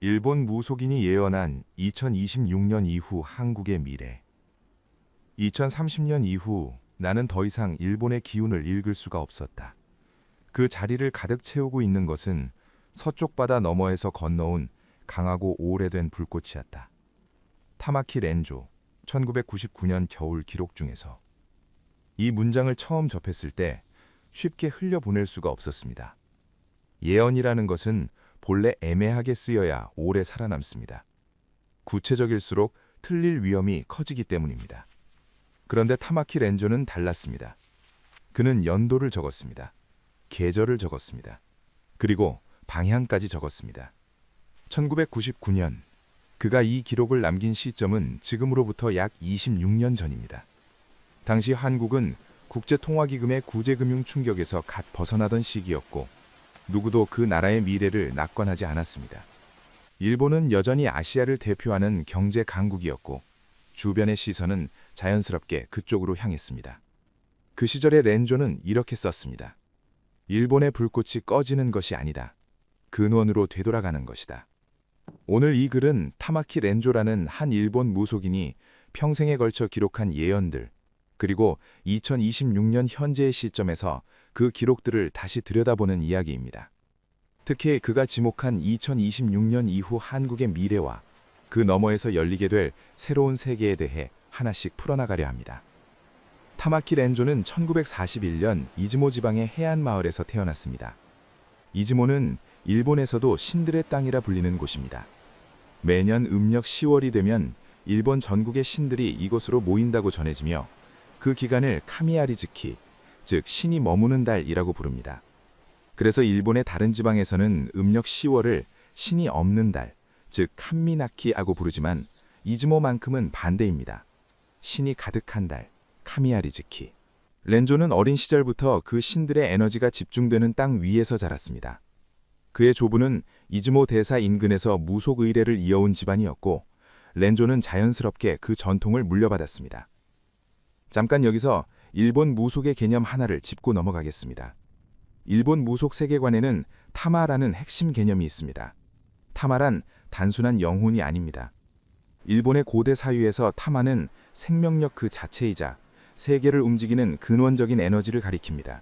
일본 무속인이 예언한 2026년 이후 한국의 미래. 2030년 이후 나는 더 이상 일본의 기운을 읽을 수가 없었다. 그 자리를 가득 채우고 있는 것은 서쪽 바다 너머에서 건너온 강하고 오래된 불꽃이었다. 타마키 렌조, 1999년 겨울 기록 중에서. 이 문장을 처음 접했을 때 쉽게 흘려보낼 수가 없었습니다. 예언이라는 것은 본래 애매하게 쓰여야 오래 살아남습니다. 구체적일수록 틀릴 위험이 커지기 때문입니다. 그런데 타마키 렌조는 달랐습니다. 그는 연도를 적었습니다. 계절을 적었습니다. 그리고 방향까지 적었습니다. 1999년, 그가 이 기록을 남긴 시점은 지금으로부터 약 26년 전입니다. 당시 한국은 국제통화기금의 구제금융 충격에서 갓 벗어나던 시기였고 누구도 그 나라의 미래를 낙관하지 않았습니다. 일본은 여전히 아시아를 대표하는 경제 강국이었고 주변의 시선은 자연스럽게 그쪽으로 향했습니다. 그 시절의 렌조는 이렇게 썼습니다. 일본의 불꽃이 꺼지는 것이 아니다. 근원으로 되돌아가는 것이다. 오늘 이 글은 타마키 렌조라는 한 일본 무속인이 평생에 걸쳐 기록한 예언들, 그리고 2026년 현재의 시점에서 그 기록들을 다시 들여다보는 이야기입니다. 특히 그가 지목한 2026년 이후 한국의 미래와 그 너머에서 열리게 될 새로운 세계에 대해 하나씩 풀어나가려 합니다. 타마키 렌조는 1941년 이즈모 지방의 해안 마을에서 태어났습니다. 이즈모는 일본에서도 신들의 땅이라 불리는 곳입니다. 매년 음력 10월이 되면 일본 전국의 신들이 이곳으로 모인다고 전해지며 그 기간을 카미아리즈키, 즉 신이 머무는 달이라고 부릅니다. 그래서 일본의 다른 지방에서는 음력 10월을 신이 없는 달, 즉 칸미나키라고 부르지만 이즈모만큼은 반대입니다. 신이 가득한 달, 카미아리즈키. 렌조는 어린 시절부터 그 신들의 에너지가 집중되는 땅 위에서 자랐습니다. 그의 조부는 이즈모 대사 인근에서 무속 의례를 이어온 집안이었고 렌조는 자연스럽게 그 전통을 물려받았습니다. 잠깐 여기서 일본 무속의 개념 하나를 짚고 넘어가겠습니다. 일본 무속 세계관에는 타마라는 핵심 개념이 있습니다. 타마란 단순한 영혼이 아닙니다. 일본의 고대 사유에서 타마는 생명력 그 자체이자 세계를 움직이는 근원적인 에너지를 가리킵니다.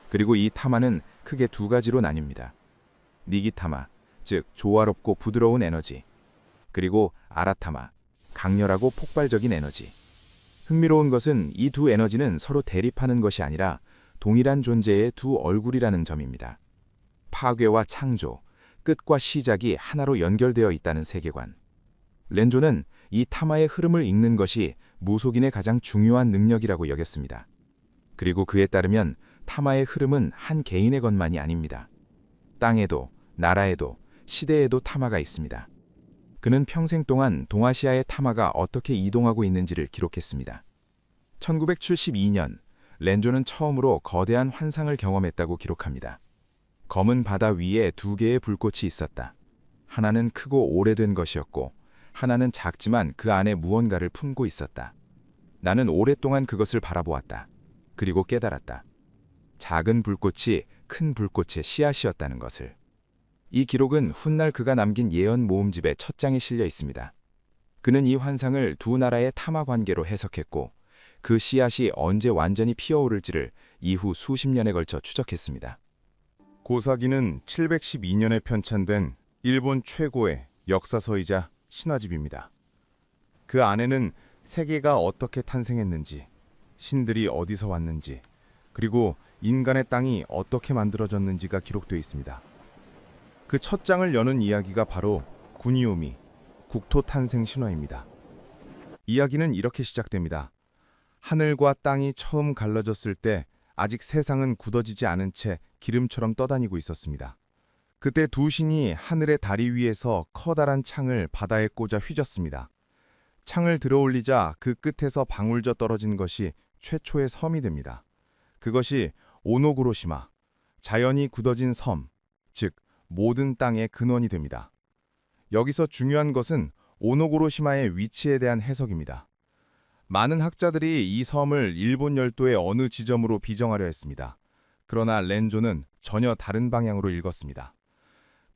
그리고 이 타마는 크게 두 가지로 나뉩니다. 니기타마, 즉 조화롭고 부드러운 에너지, 그리고 아라타마, 강렬하고 폭발적인 에너지. 흥미로운 것은 이 두 에너지는 서로 대립하는 것이 아니라 동일한 존재의 두 얼굴이라는 점입니다. 파괴와 창조, 끝과 시작이 하나로 연결되어 있다는 세계관. 렌조는 이 타마의 흐름을 읽는 것이 무속인의 가장 중요한 능력이라고 여겼습니다. 그리고 그에 따르면 타마의 흐름은 한 개인의 것만이 아닙니다. 땅에도, 나라에도, 시대에도 타마가 있습니다. 그는 평생 동안 동아시아의 타마가 어떻게 이동하고 있는지를 기록했습니다. 1972년, 렌조는 처음으로 거대한 환상을 경험했다고 기록합니다. 검은 바다 위에 두 개의 불꽃이 있었다. 하나는 크고 오래된 것이었고 하나는 작지만 그 안에 무언가를 품고 있었다. 나는 오랫동안 그것을 바라보았다. 그리고 깨달았다. 작은 불꽃이 큰 불꽃의 씨앗이었다는 것을. 이 기록은 훗날 그가 남긴 예언 모음집의 첫 장에 실려 있습니다. 그는 이 환상을 두 나라의 타마 관계로 해석했고 그 씨앗이 언제 완전히 피어오를지를 이후 수십 년에 걸쳐 추적했습니다. 고사기는 712년에 편찬된 일본 최고의 역사서이자 신화집입니다. 그 안에는 세계가 어떻게 탄생했는지, 신들이 어디서 왔는지, 그리고 인간의 땅이 어떻게 만들어졌는지가 기록되어 있습니다. 그 첫 장을 여는 이야기가 바로 구니오미, 국토 탄생 신화입니다. 이야기는 이렇게 시작됩니다. 하늘과 땅이 처음 갈라졌을 때 아직 세상은 굳어지지 않은 채 기름처럼 떠다니고 있었습니다. 그때 두 신이 하늘의 다리 위에서 커다란 창을 바다에 꽂아 휘졌습니다. 창을 들어올리자 그 끝에서 방울져 떨어진 것이 최초의 섬이 됩니다. 그것이 오노구로시마, 자연이 굳어진 섬, 즉 모든 땅의 근원이 됩니다. 여기서 중요한 것은 오노구로시마의 위치에 대한 해석입니다. 많은 학자들이 이 섬을 일본 열도의 어느 지점으로 비정하려 했습니다. 그러나 렌조는 전혀 다른 방향으로 읽었습니다.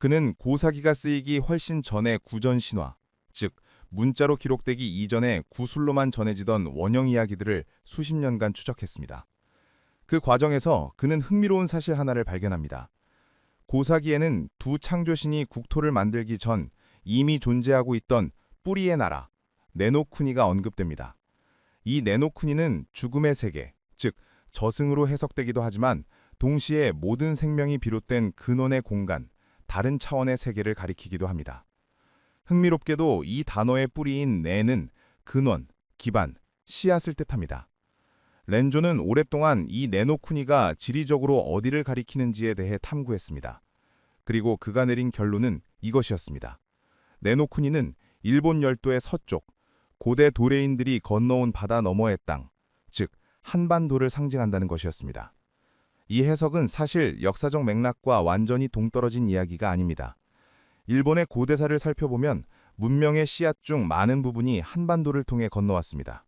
그는 고사기가 쓰이기 훨씬 전의 구전 신화, 즉 문자로 기록되기 이전에 구술로만 전해지던 원형 이야기들을 수십 년간 추적했습니다. 그 과정에서 그는 흥미로운 사실 하나를 발견합니다. 고사기에는 두 창조신이 국토를 만들기 전 이미 존재하고 있던 뿌리의 나라, 네노쿠니가 언급됩니다. 이 네노쿠니는 죽음의 세계, 즉 저승으로 해석되기도 하지만 동시에 모든 생명이 비롯된 근원의 공간, 다른 차원의 세계를 가리키기도 합니다. 흥미롭게도 이 단어의 뿌리인 네는 근원, 기반, 씨앗을 뜻합니다. 렌조는 오랫동안 이 네노쿠니가 지리적으로 어디를 가리키는지에 대해 탐구했습니다. 그리고 그가 내린 결론은 이것이었습니다. 네노쿠니는 일본 열도의 서쪽, 고대 도레인들이 건너온 바다 너머의 땅, 즉 한반도를 상징한다는 것이었습니다. 이 해석은 사실 역사적 맥락과 완전히 동떨어진 이야기가 아닙니다. 일본의 고대사를 살펴보면 문명의 씨앗 중 많은 부분이 한반도를 통해 건너왔습니다.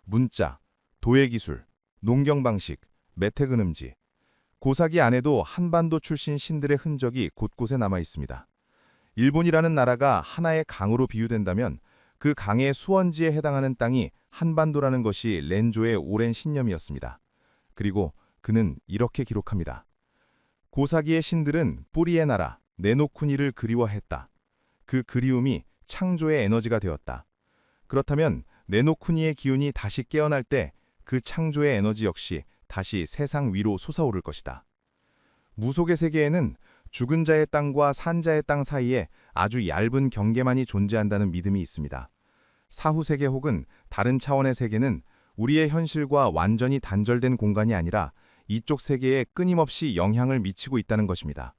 문자, 도예기술, 농경방식, 매태근음지, 고사기 안에도 한반도 출신 신들의 흔적이 곳곳에 남아 있습니다. 일본이라는 나라가 하나의 강으로 비유된다면 그 강의 수원지에 해당하는 땅이 한반도라는 것이 렌조의 오랜 신념이었습니다. 그리고 그는 이렇게 기록합니다. 고사기의 신들은 뿌리의 나라, 네노쿠니를 그리워했다. 그 그리움이 창조의 에너지가 되었다. 그렇다면 네노쿠니의 기운이 다시 깨어날 때 그 창조의 에너지 역시 다시 세상 위로 솟아오를 것이다. 무속의 세계에는 죽은 자의 땅과 산 자의 땅 사이에 아주 얇은 경계만이 존재한다는 믿음이 있습니다. 사후 세계 혹은 다른 차원의 세계는 우리의 현실과 완전히 단절된 공간이 아니라 이쪽 세계에 끊임없이 영향을 미치고 있다는 것입니다.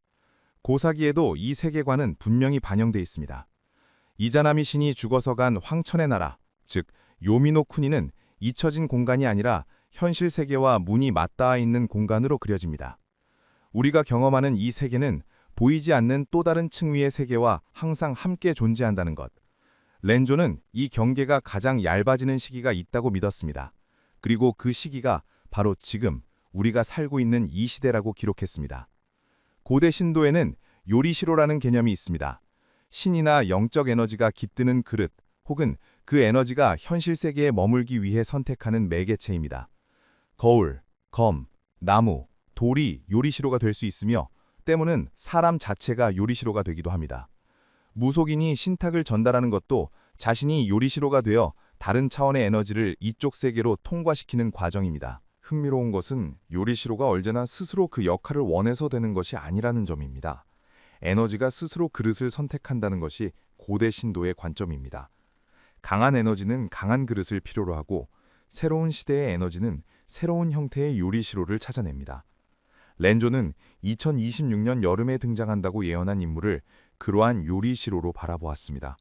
고사기에도 이 세계관은 분명히 반영돼 있습니다. 이자나미 신이 죽어서 간 황천의 나라, 즉 요미노쿠니는 잊혀진 공간이 아니라 현실 세계와 문이 맞닿아 있는 공간으로 그려집니다. 우리가 경험하는 이 세계는 보이지 않는 또 다른 층위의 세계와 항상 함께 존재한다는 것. 렌조는 이 경계가 가장 얇아지는 시기가 있다고 믿었습니다. 그리고 그 시기가 바로 지금 우리가 살고 있는 이 시대라고 기록했습니다. 고대 신도에는 요리시로라는 개념이 있습니다. 신이나 영적 에너지가 깃드는 그릇 혹은 그 에너지가 현실 세계에 머물기 위해 선택하는 매개체입니다. 거울, 검, 나무, 돌이 요리시로가 될 수 있으며 때문은 사람 자체가 요리시로가 되기도 합니다. 무속인이 신탁을 전달하는 것도 자신이 요리시로가 되어 다른 차원의 에너지를 이쪽 세계로 통과시키는 과정입니다. 흥미로운 것은 요리시로가 언제나 스스로 그 역할을 원해서 되는 것이 아니라는 점입니다. 에너지가 스스로 그릇을 선택한다는 것이 고대 신도의 관점입니다. 강한 에너지는 강한 그릇을 필요로 하고 새로운 시대의 에너지는 새로운 형태의 요리시로를 찾아냅니다. 렌조는 2026년 여름에 등장한다고 예언한 인물을 그러한 요리시로로 바라보았습니다.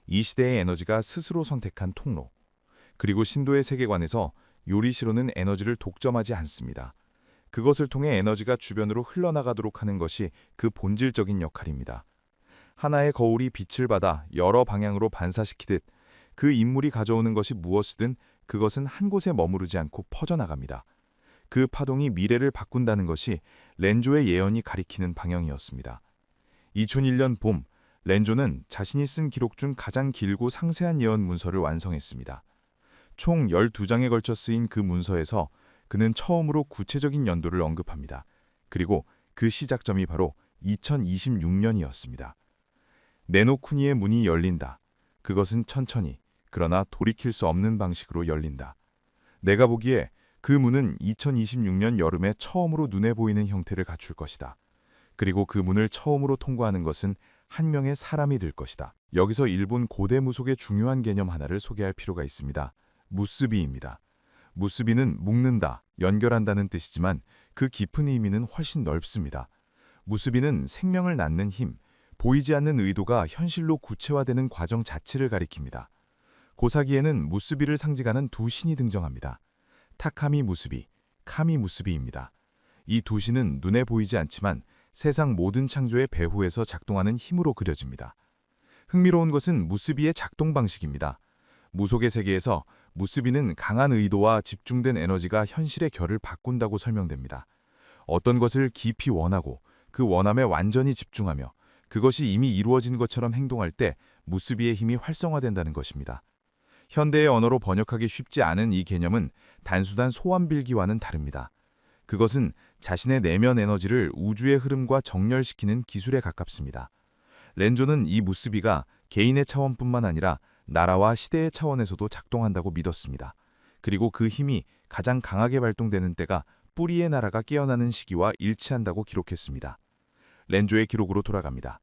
이 시대의 에너지가 스스로 선택한 통로. 그리고 신도의 세계관에서 요리시로는 에너지를 독점하지 않습니다. 그것을 통해 에너지가 주변으로 흘러나가도록 하는 것이 그 본질적인 역할입니다. 하나의 거울이 빛을 받아 여러 방향으로 반사시키듯 그 인물이 가져오는 것이 무엇이든 그것은 한 곳에 머무르지 않고 퍼져나갑니다. 그 파동이 미래를 바꾼다는 것이 렌조의 예언이 가리키는 방향이었습니다. 2001년 봄, 렌조는 자신이 쓴 기록 중 가장 길고 상세한 예언 문서를 완성했습니다. 총 12장에 걸쳐 쓰인 그 문서에서 그는 처음으로 구체적인 연도를 언급합니다. 그리고 그 시작점이 바로 2026년이었습니다. 네노쿠니의 문이 열린다. 그것은 천천히, 그러나 돌이킬 수 없는 방식으로 열린다. 내가 보기에 그 문은 2026년 여름에 처음으로 눈에 보이는 형태를 갖출 것이다. 그리고 그 문을 처음으로 통과하는 것은 한 명의 사람이 될 것이다. 여기서 일본 고대 무속의 중요한 개념 하나를 소개할 필요가 있습니다. 무스비입니다. 무스비는 묶는다, 연결한다는 뜻이지만 그 깊은 의미는 훨씬 넓습니다. 무스비는 생명을 낳는 힘, 보이지 않는 의도가 현실로 구체화되는 과정 자체를 가리킵니다. 고사기에는 무스비를 상징하는 두 신이 등장합니다. 타카미 무스비, 카미 무스비입니다. 이 두 신은 눈에 보이지 않지만 세상 모든 창조의 배후에서 작동하는 힘으로 그려집니다. 흥미로운 것은 무스비의 작동 방식입니다. 무속의 세계에서 무스비는 강한 의도와 집중된 에너지가 현실의 결을 바꾼다고 설명됩니다. 어떤 것을 깊이 원하고 그 원함에 완전히 집중하며 그것이 이미 이루어진 것처럼 행동할 때 무스비의 힘이 활성화된다는 것입니다. 현대의 언어로 번역하기 쉽지 않은 이 개념은 단순한 소환빌기와는 다릅니다. 그것은 자신의 내면 에너지를 우주의 흐름과 정렬시키는 기술에 가깝습니다. 렌조는 이 무스비가 개인의 차원뿐만 아니라 나라와 시대의 차원에서도 작동한다고 믿었습니다. 그리고 그 힘이 가장 강하게 발동되는 때가 뿌리의 나라가 깨어나는 시기와 일치한다고 기록했습니다. 렌조의 기록으로 돌아갑니다.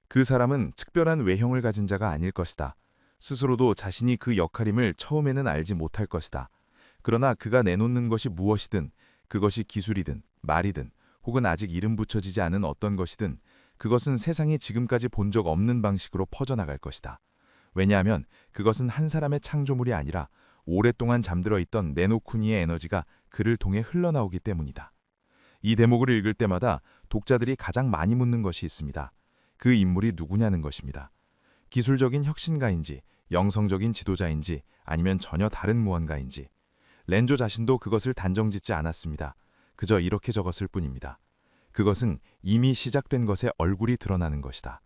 그 사람은 특별한 외형을 가진 자가 아닐 것이다. 스스로도 자신이 그 역할임을 처음에는 알지 못할 것이다. 그러나 그가 내놓는 것이 무엇이든, 그것이 기술이든 말이든 혹은 아직 이름 붙여지지 않은 어떤 것이든 그것은 세상이 지금까지 본 적 없는 방식으로 퍼져나갈 것이다. 왜냐하면 그것은 한 사람의 창조물이 아니라 오랫동안 잠들어 있던 네노쿠니의 에너지가 그를 통해 흘러나오기 때문이다. 이 대목을 읽을 때마다 독자들이 가장 많이 묻는 것이 있습니다. 그 인물이 누구냐는 것입니다. 기술적인 혁신가인지, 영성적인 지도자인지, 아니면 전혀 다른 무언가인지. 렌조 자신도 그것을 단정짓지 않았습니다. 그저 이렇게 적었을 뿐입니다. 그것은 이미 시작된 것에 얼굴이 드러나는 것이다.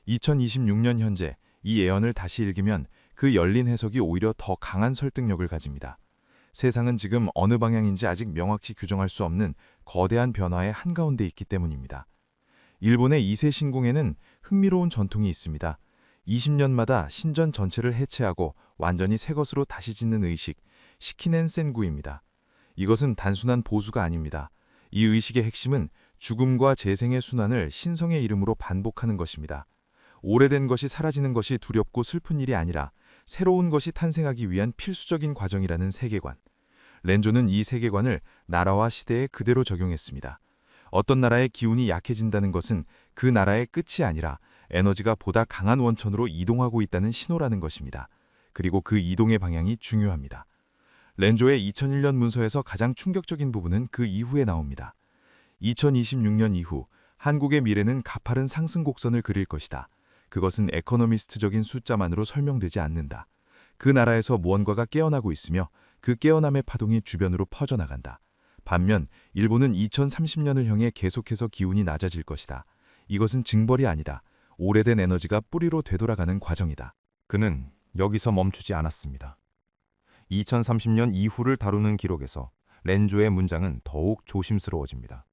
2026년 현재 이 예언을 다시 읽으면 그 열린 해석이 오히려 더 강한 설득력을 가집니다. 세상은 지금 어느 방향인지 아직 명확히 규정할 수 없는 거대한 변화의 한가운데 있기 때문입니다. 일본의 2세 신궁에는 흥미로운 전통이 있습니다. 20년마다 신전 전체를 해체하고 완전히 새 것으로 다시 짓는 의식, 시키넨 센구입니다. 이것은 단순한 보수가 아닙니다. 이 의식의 핵심은 죽음과 재생의 순환을 신성의 이름으로 반복하는 것입니다. 오래된 것이 사라지는 것이 두렵고 슬픈 일이 아니라 새로운 것이 탄생하기 위한 필수적인 과정이라는 세계관. 렌조는 이 세계관을 나라와 시대에 그대로 적용했습니다. 어떤 나라의 기운이 약해진다는 것은 그 나라의 끝이 아니라 에너지가 보다 강한 원천으로 이동하고 있다는 신호라는 것입니다. 그리고 그 이동의 방향이 중요합니다. 렌조의 2001년 문서에서 가장 충격적인 부분은 그 이후에 나옵니다. 2026년 이후 한국의 미래는 가파른 상승 곡선을 그릴 것이다. 그것은 에코노미스트적인 숫자만으로 설명되지 않는다. 그 나라에서 무언가가 깨어나고 있으며 그 깨어남의 파동이 주변으로 퍼져나간다. 반면 일본은 2030년을 향해 계속해서 기운이 낮아질 것이다. 이것은 징벌이 아니다. 오래된 에너지가 뿌리로 되돌아가는 과정이다. 그는 여기서 멈추지 않았습니다. 2030년 이후를 다루는 기록에서 렌조의 문장은 더욱 조심스러워집니다.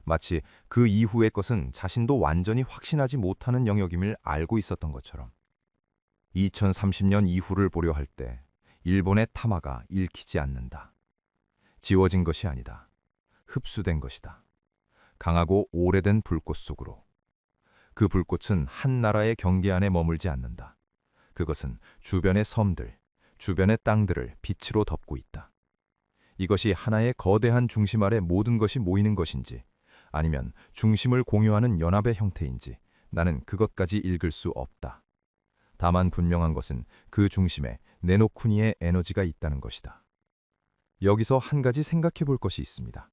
마치 그 이후의 것은 자신도 완전히 확신하지 못하는 영역임을 알고 있었던 것처럼. 2030년 이후를 보려 할 때 일본의 타마가 읽히지 않는다. 지워진 것이 아니다. 흡수된 것이다. 강하고 오래된 불꽃 속으로. 그 불꽃은 한 나라의 경계 안에 머물지 않는다. 그것은 주변의 섬들, 주변의 땅들을 빛으로 덮고 있다. 이것이 하나의 거대한 중심 아래 모든 것이 모이는 것인지 아니면 중심을 공유하는 연합의 형태인지 나는 그것까지 읽을 수 없다. 다만 분명한 것은 그 중심에 네노쿠니의 에너지가 있다는 것이다. 여기서 한 가지 생각해 볼 것이 있습니다.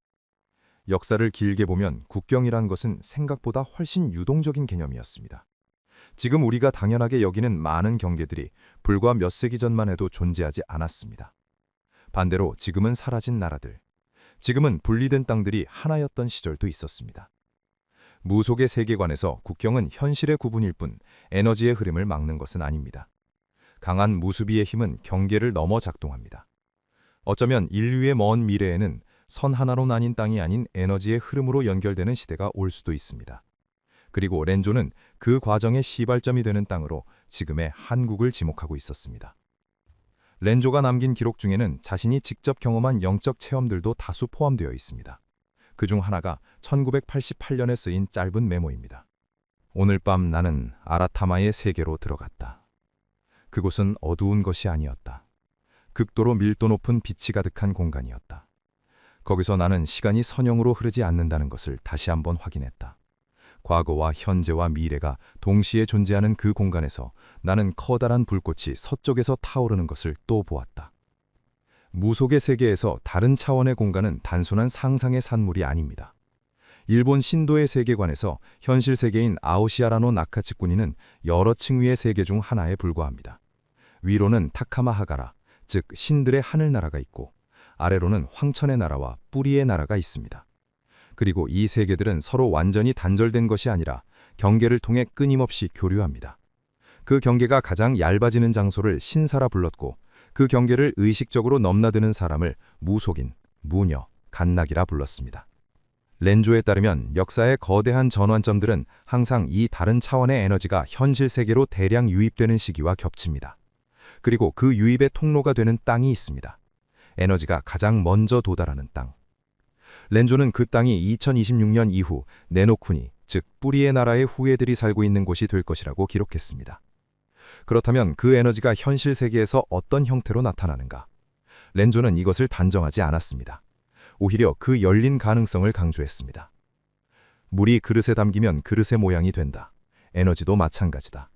역사를 길게 보면 국경이란 것은 생각보다 훨씬 유동적인 개념이었습니다. 지금 우리가 당연하게 여기는 많은 경계들이 불과 몇 세기 전만 해도 존재하지 않았습니다. 반대로 지금은 사라진 나라들, 지금은 분리된 땅들이 하나였던 시절도 있었습니다. 무속의 세계관에서 국경은 현실의 구분일 뿐 에너지의 흐름을 막는 것은 아닙니다. 강한 무수비의 힘은 경계를 넘어 작동합니다. 어쩌면 인류의 먼 미래에는 선 하나로 나뉜 땅이 아닌 에너지의 흐름으로 연결되는 시대가 올 수도 있습니다. 그리고 렌조는 그 과정의 시발점이 되는 땅으로 지금의 한국을 지목하고 있었습니다. 렌조가 남긴 기록 중에는 자신이 직접 경험한 영적 체험들도 다수 포함되어 있습니다. 그중 하나가 1988년에 쓰인 짧은 메모입니다. 오늘 밤 나는 아라타마의 세계로 들어갔다. 그곳은 어두운 것이 아니었다. 극도로 밀도 높은 빛이 가득한 공간이었다. 거기서 나는 시간이 선형으로 흐르지 않는다는 것을 다시 한번 확인했다. 과거와 현재와 미래가 동시에 존재하는 그 공간에서 나는 커다란 불꽃이 서쪽에서 타오르는 것을 또 보았다. 무속의 세계에서 다른 차원의 공간은 단순한 상상의 산물이 아닙니다. 일본 신도의 세계관에서 현실 세계인 아오시아라노 나카츠쿠니는 여러 층위의 세계 중 하나에 불과합니다. 위로는 타카마 하가라, 즉 신들의 하늘나라가 있고 아래로는 황천의 나라와 뿌리의 나라가 있습니다. 그리고 이 세계들은 서로 완전히 단절된 것이 아니라 경계를 통해 끊임없이 교류합니다. 그 경계가 가장 얇아지는 장소를 신사라 불렀고 그 경계를 의식적으로 넘나드는 사람을 무속인, 무녀, 갓낙이라 불렀습니다. 렌조에 따르면 역사의 거대한 전환점들은 항상 이 다른 차원의 에너지가 현실 세계로 대량 유입되는 시기와 겹칩니다. 그리고 그 유입의 통로가 되는 땅이 있습니다. 에너지가 가장 먼저 도달하는 땅. 렌조는 그 땅이 2026년 이후 네노쿠니, 즉 뿌리의 나라의 후예들이 살고 있는 곳이 될 것이라고 기록했습니다. 그렇다면 그 에너지가 현실 세계에서 어떤 형태로 나타나는가? 렌조는 이것을 단정하지 않았습니다. 오히려 그 열린 가능성을 강조했습니다. 물이 그릇에 담기면 그릇의 모양이 된다. 에너지도 마찬가지다.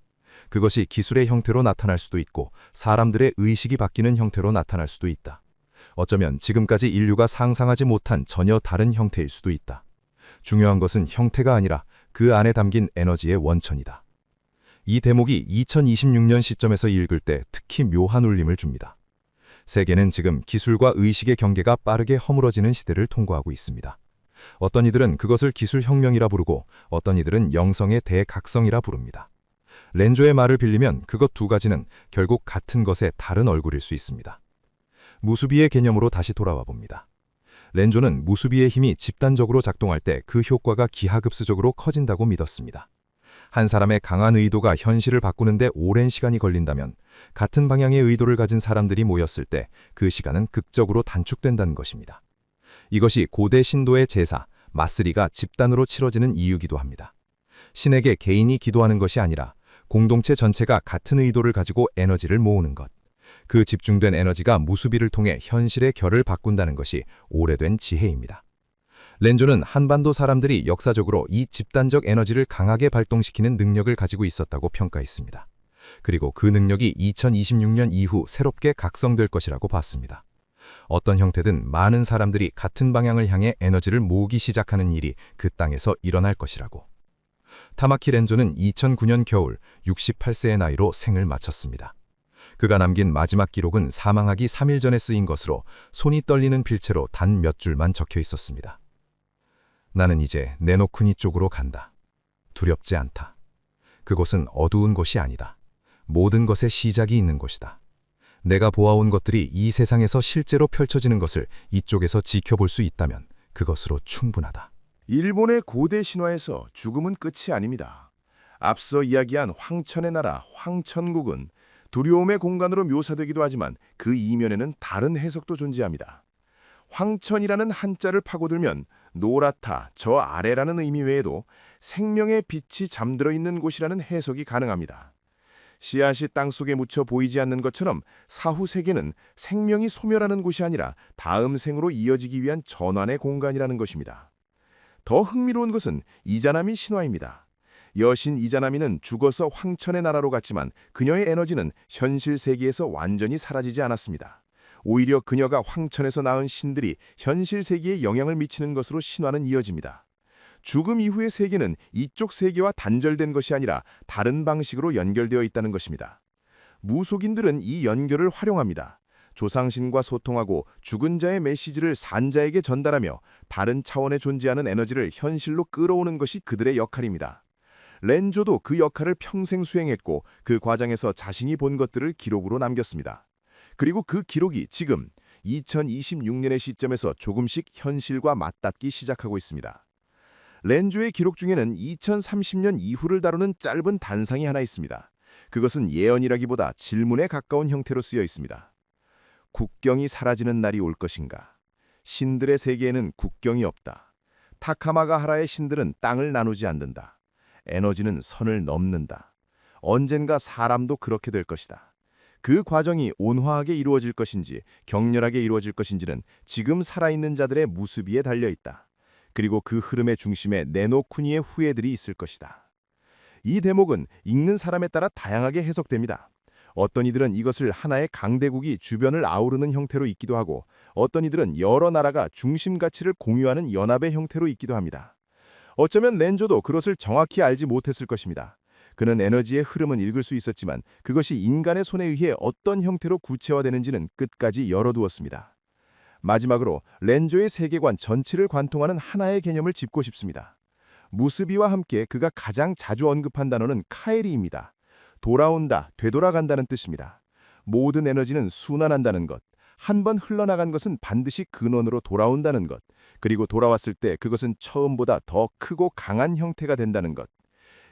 그것이 기술의 형태로 나타날 수도 있고 사람들의 의식이 바뀌는 형태로 나타날 수도 있다. 어쩌면 지금까지 인류가 상상하지 못한 전혀 다른 형태일 수도 있다. 중요한 것은 형태가 아니라 그 안에 담긴 에너지의 원천이다. 이 대목이 2026년 시점에서 읽을 때 특히 묘한 울림을 줍니다. 세계는 지금 기술과 의식의 경계가 빠르게 허물어지는 시대를 통과하고 있습니다. 어떤 이들은 그것을 기술혁명이라 부르고 어떤 이들은 영성의 대각성이라 부릅니다. 렌조의 말을 빌리면 그것 두 가지는 결국 같은 것의 다른 얼굴일 수 있습니다. 무수비의 개념으로 다시 돌아와 봅니다. 렌조는 무수비의 힘이 집단적으로 작동할 때 그 효과가 기하급수적으로 커진다고 믿었습니다. 한 사람의 강한 의도가 현실을 바꾸는데 오랜 시간이 걸린다면 같은 방향의 의도를 가진 사람들이 모였을 때 그 시간은 극적으로 단축된다는 것입니다. 이것이 고대 신도의 제사, 마쓰리가 집단으로 치러지는 이유기도 합니다. 신에게 개인이 기도하는 것이 아니라 공동체 전체가 같은 의도를 가지고 에너지를 모으는 것. 그 집중된 에너지가 무수비를 통해 현실의 결을 바꾼다는 것이 오래된 지혜입니다. 렌조는 한반도 사람들이 역사적으로 이 집단적 에너지를 강하게 발동시키는 능력을 가지고 있었다고 평가했습니다. 그리고 그 능력이 2026년 이후 새롭게 각성될 것이라고 봤습니다. 어떤 형태든 많은 사람들이 같은 방향을 향해 에너지를 모으기 시작하는 일이 그 땅에서 일어날 것이라고. 타마키 렌조는 2009년 겨울 68세의 나이로 생을 마쳤습니다. 그가 남긴 마지막 기록은 사망하기 3일 전에 쓰인 것으로 손이 떨리는 필체로 단 몇 줄만 적혀 있었습니다. 나는 이제 네노쿠니 쪽으로 간다. 두렵지 않다. 그곳은 어두운 곳이 아니다. 모든 것의 시작이 있는 곳이다. 내가 보아온 것들이 이 세상에서 실제로 펼쳐지는 것을 이쪽에서 지켜볼 수 있다면 그것으로 충분하다. 일본의 고대 신화에서 죽음은 끝이 아닙니다. 앞서 이야기한 황천의 나라 황천국은 두려움의 공간으로 묘사되기도 하지만 그 이면에는 다른 해석도 존재합니다. 황천이라는 한자를 파고들면 노랗다, 저 아래라는 의미 외에도 생명의 빛이 잠들어 있는 곳이라는 해석이 가능합니다. 씨앗이 땅속에 묻혀 보이지 않는 것처럼 사후 세계는 생명이 소멸하는 곳이 아니라 다음 생으로 이어지기 위한 전환의 공간이라는 것입니다. 더 흥미로운 것은 이자나미 신화입니다. 여신 이자나미는 죽어서 황천의 나라로 갔지만 그녀의 에너지는 현실 세계에서 완전히 사라지지 않았습니다. 오히려 그녀가 황천에서 낳은 신들이 현실 세계에 영향을 미치는 것으로 신화는 이어집니다. 죽음 이후의 세계는 이쪽 세계와 단절된 것이 아니라 다른 방식으로 연결되어 있다는 것입니다. 무속인들은 이 연결을 활용합니다. 조상신과 소통하고 죽은 자의 메시지를 산자에게 전달하며 다른 차원에 존재하는 에너지를 현실로 끌어오는 것이 그들의 역할입니다. 렌조도 그 역할을 평생 수행했고 그 과정에서 자신이 본 것들을 기록으로 남겼습니다. 그리고 그 기록이 지금 2026년의 시점에서 조금씩 현실과 맞닿기 시작하고 있습니다. 렌조의 기록 중에는 2030년 이후를 다루는 짧은 단상이 하나 있습니다. 그것은 예언이라기보다 질문에 가까운 형태로 쓰여 있습니다. 국경이 사라지는 날이 올 것인가? 신들의 세계에는 국경이 없다. 타카마가하라의 신들은 땅을 나누지 않는다. 에너지는 선을 넘는다. 언젠가 사람도 그렇게 될 것이다. 그 과정이 온화하게 이루어질 것인지 격렬하게 이루어질 것인지는 지금 살아있는 자들의 무수비에 달려있다. 그리고 그 흐름의 중심에 네노쿠니의 후예들이 있을 것이다. 이 대목은 읽는 사람에 따라 다양하게 해석됩니다. 어떤 이들은 이것을 하나의 강대국이 주변을 아우르는 형태로 읽기도 하고 어떤 이들은 여러 나라가 중심 가치를 공유하는 연합의 형태로 읽기도 합니다. 어쩌면 렌조도 그것을 정확히 알지 못했을 것입니다. 그는 에너지의 흐름은 읽을 수 있었지만 그것이 인간의 손에 의해 어떤 형태로 구체화되는지는 끝까지 열어두었습니다. 마지막으로 렌조의 세계관 전체를 관통하는 하나의 개념을 짚고 싶습니다. 무스비와 함께 그가 가장 자주 언급한 단어는 카에리입니다. 돌아온다, 되돌아간다는 뜻입니다. 모든 에너지는 순환한다는 것, 한 번 흘러나간 것은 반드시 근원으로 돌아온다는 것, 그리고 돌아왔을 때 그것은 처음보다 더 크고 강한 형태가 된다는 것.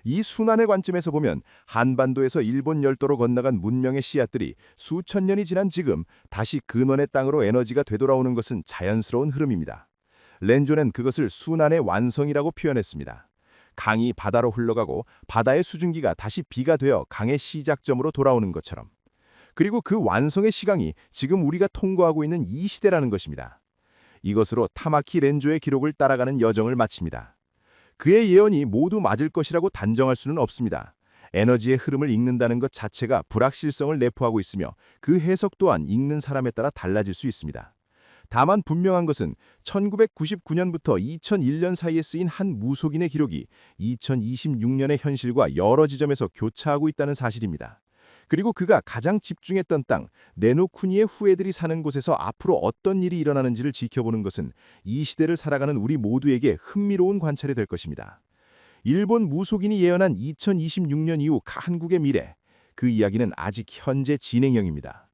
이 순환의 관점에서 보면 한반도에서 일본 열도로 건너간 문명의 씨앗들이 수천 년이 지난 지금 다시 근원의 땅으로 에너지가 되돌아오는 것은 자연스러운 흐름입니다. 렌조는 그것을 순환의 완성이라고 표현했습니다. 강이 바다로 흘러가고 바다의 수증기가 다시 비가 되어 강의 시작점으로 돌아오는 것처럼. 그리고 그 완성의 시간이 지금 우리가 통과하고 있는 이 시대라는 것입니다. 이것으로 타마키 렌조의 기록을 따라가는 여정을 마칩니다. 그의 예언이 모두 맞을 것이라고 단정할 수는 없습니다. 에너지의 흐름을 읽는다는 것 자체가 불확실성을 내포하고 있으며 그 해석 또한 읽는 사람에 따라 달라질 수 있습니다. 다만 분명한 것은 1999년부터 2001년 사이에 쓰인 한 무속인의 기록이 2026년의 현실과 여러 지점에서 교차하고 있다는 사실입니다. 그리고 그가 가장 집중했던 땅, 네노쿠니의 후예들이 사는 곳에서 앞으로 어떤 일이 일어나는지를 지켜보는 것은 이 시대를 살아가는 우리 모두에게 흥미로운 관찰이 될 것입니다. 일본 무속인이 예언한 2026년 이후 한국의 미래, 그 이야기는 아직 현재 진행형입니다.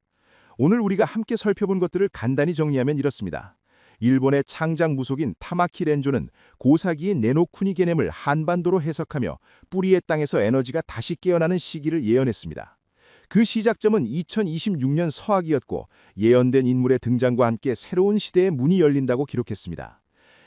오늘 우리가 함께 살펴본 것들을 간단히 정리하면 이렇습니다. 일본의 창작 무속인 타마키 렌조는 고사기의 네노쿠니 개념을 한반도로 해석하며 뿌리의 땅에서 에너지가 다시 깨어나는 시기를 예언했습니다. 그 시작점은 2026년 서학이었고 예언된 인물의 등장과 함께 새로운 시대의 문이 열린다고 기록했습니다.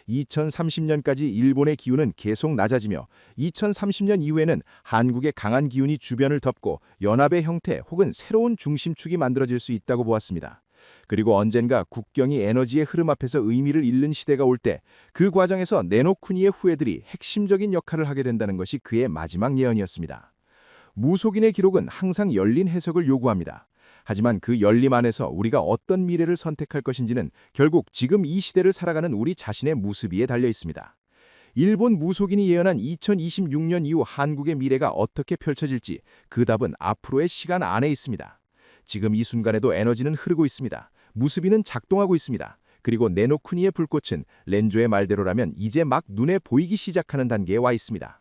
2030년까지 일본의 기후는 계속 낮아지며 2030년 이후에는 한국의 강한 기운이 주변을 덮고 연합의 형태 혹은 새로운 중심축이 만들어질 수 있다고 보았습니다. 그리고 언젠가 국경이 에너지의 흐름 앞에서 의미를 잃는 시대가 올 때 그 과정에서 네노쿠니의 후예들이 핵심적인 역할을 하게 된다는 것이 그의 마지막 예언이었습니다. 무속인의 기록은 항상 열린 해석을 요구합니다. 하지만 그 열림 안에서 우리가 어떤 미래를 선택할 것인지는 결국 지금 이 시대를 살아가는 우리 자신의 무스비에 달려 있습니다. 일본 무속인이 예언한 2026년 이후 한국의 미래가 어떻게 펼쳐질지 그 답은 앞으로의 시간 안에 있습니다. 지금 이 순간에도 에너지는 흐르고 있습니다. 무스비는 작동하고 있습니다. 그리고 네노쿠니의 불꽃은 렌조의 말대로라면 이제 막 눈에 보이기 시작하는 단계에 와 있습니다.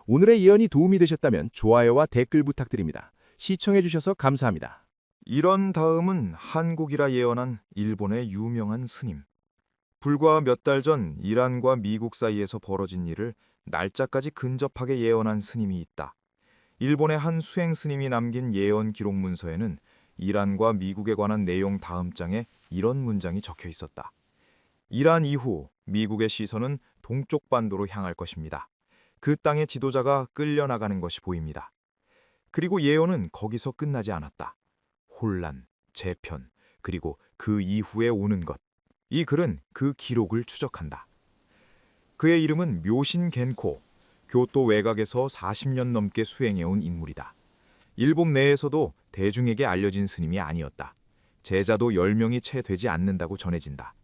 오늘의 예언이 도움이 되셨다면 좋아요와 댓글 부탁드립니다. 시청해주셔서 감사합니다. 이런 다음은 한국이라 예언한 일본의 유명한 스님. 불과 몇 달 전 이란과 미국 사이에서 벌어진 일을 날짜까지 근접하게 예언한 스님이 있다. 일본의 한 수행 스님이 남긴 예언 기록 문서에는 이란과 미국에 관한 내용 다음 장에 이런 문장이 적혀 있었다. 이란 이후 미국의 시선은 동쪽 반도로 향할 것입니다. 그 땅의 지도자가 끌려나가는 것이 보입니다. 그리고 예언은 거기서 끝나지 않았다. 혼란, 재편, 그리고 그 이후에 오는 것. 이 글은 그 기록을 추적한다. 그의 이름은 묘신 겐코, 교토 외곽에서 40년 넘게 수행해온 인물이다. 일본 내에서도 대중에게 알려진 스님이 아니었다. 제자도 10명이 채 되지 않는다고 전해진다.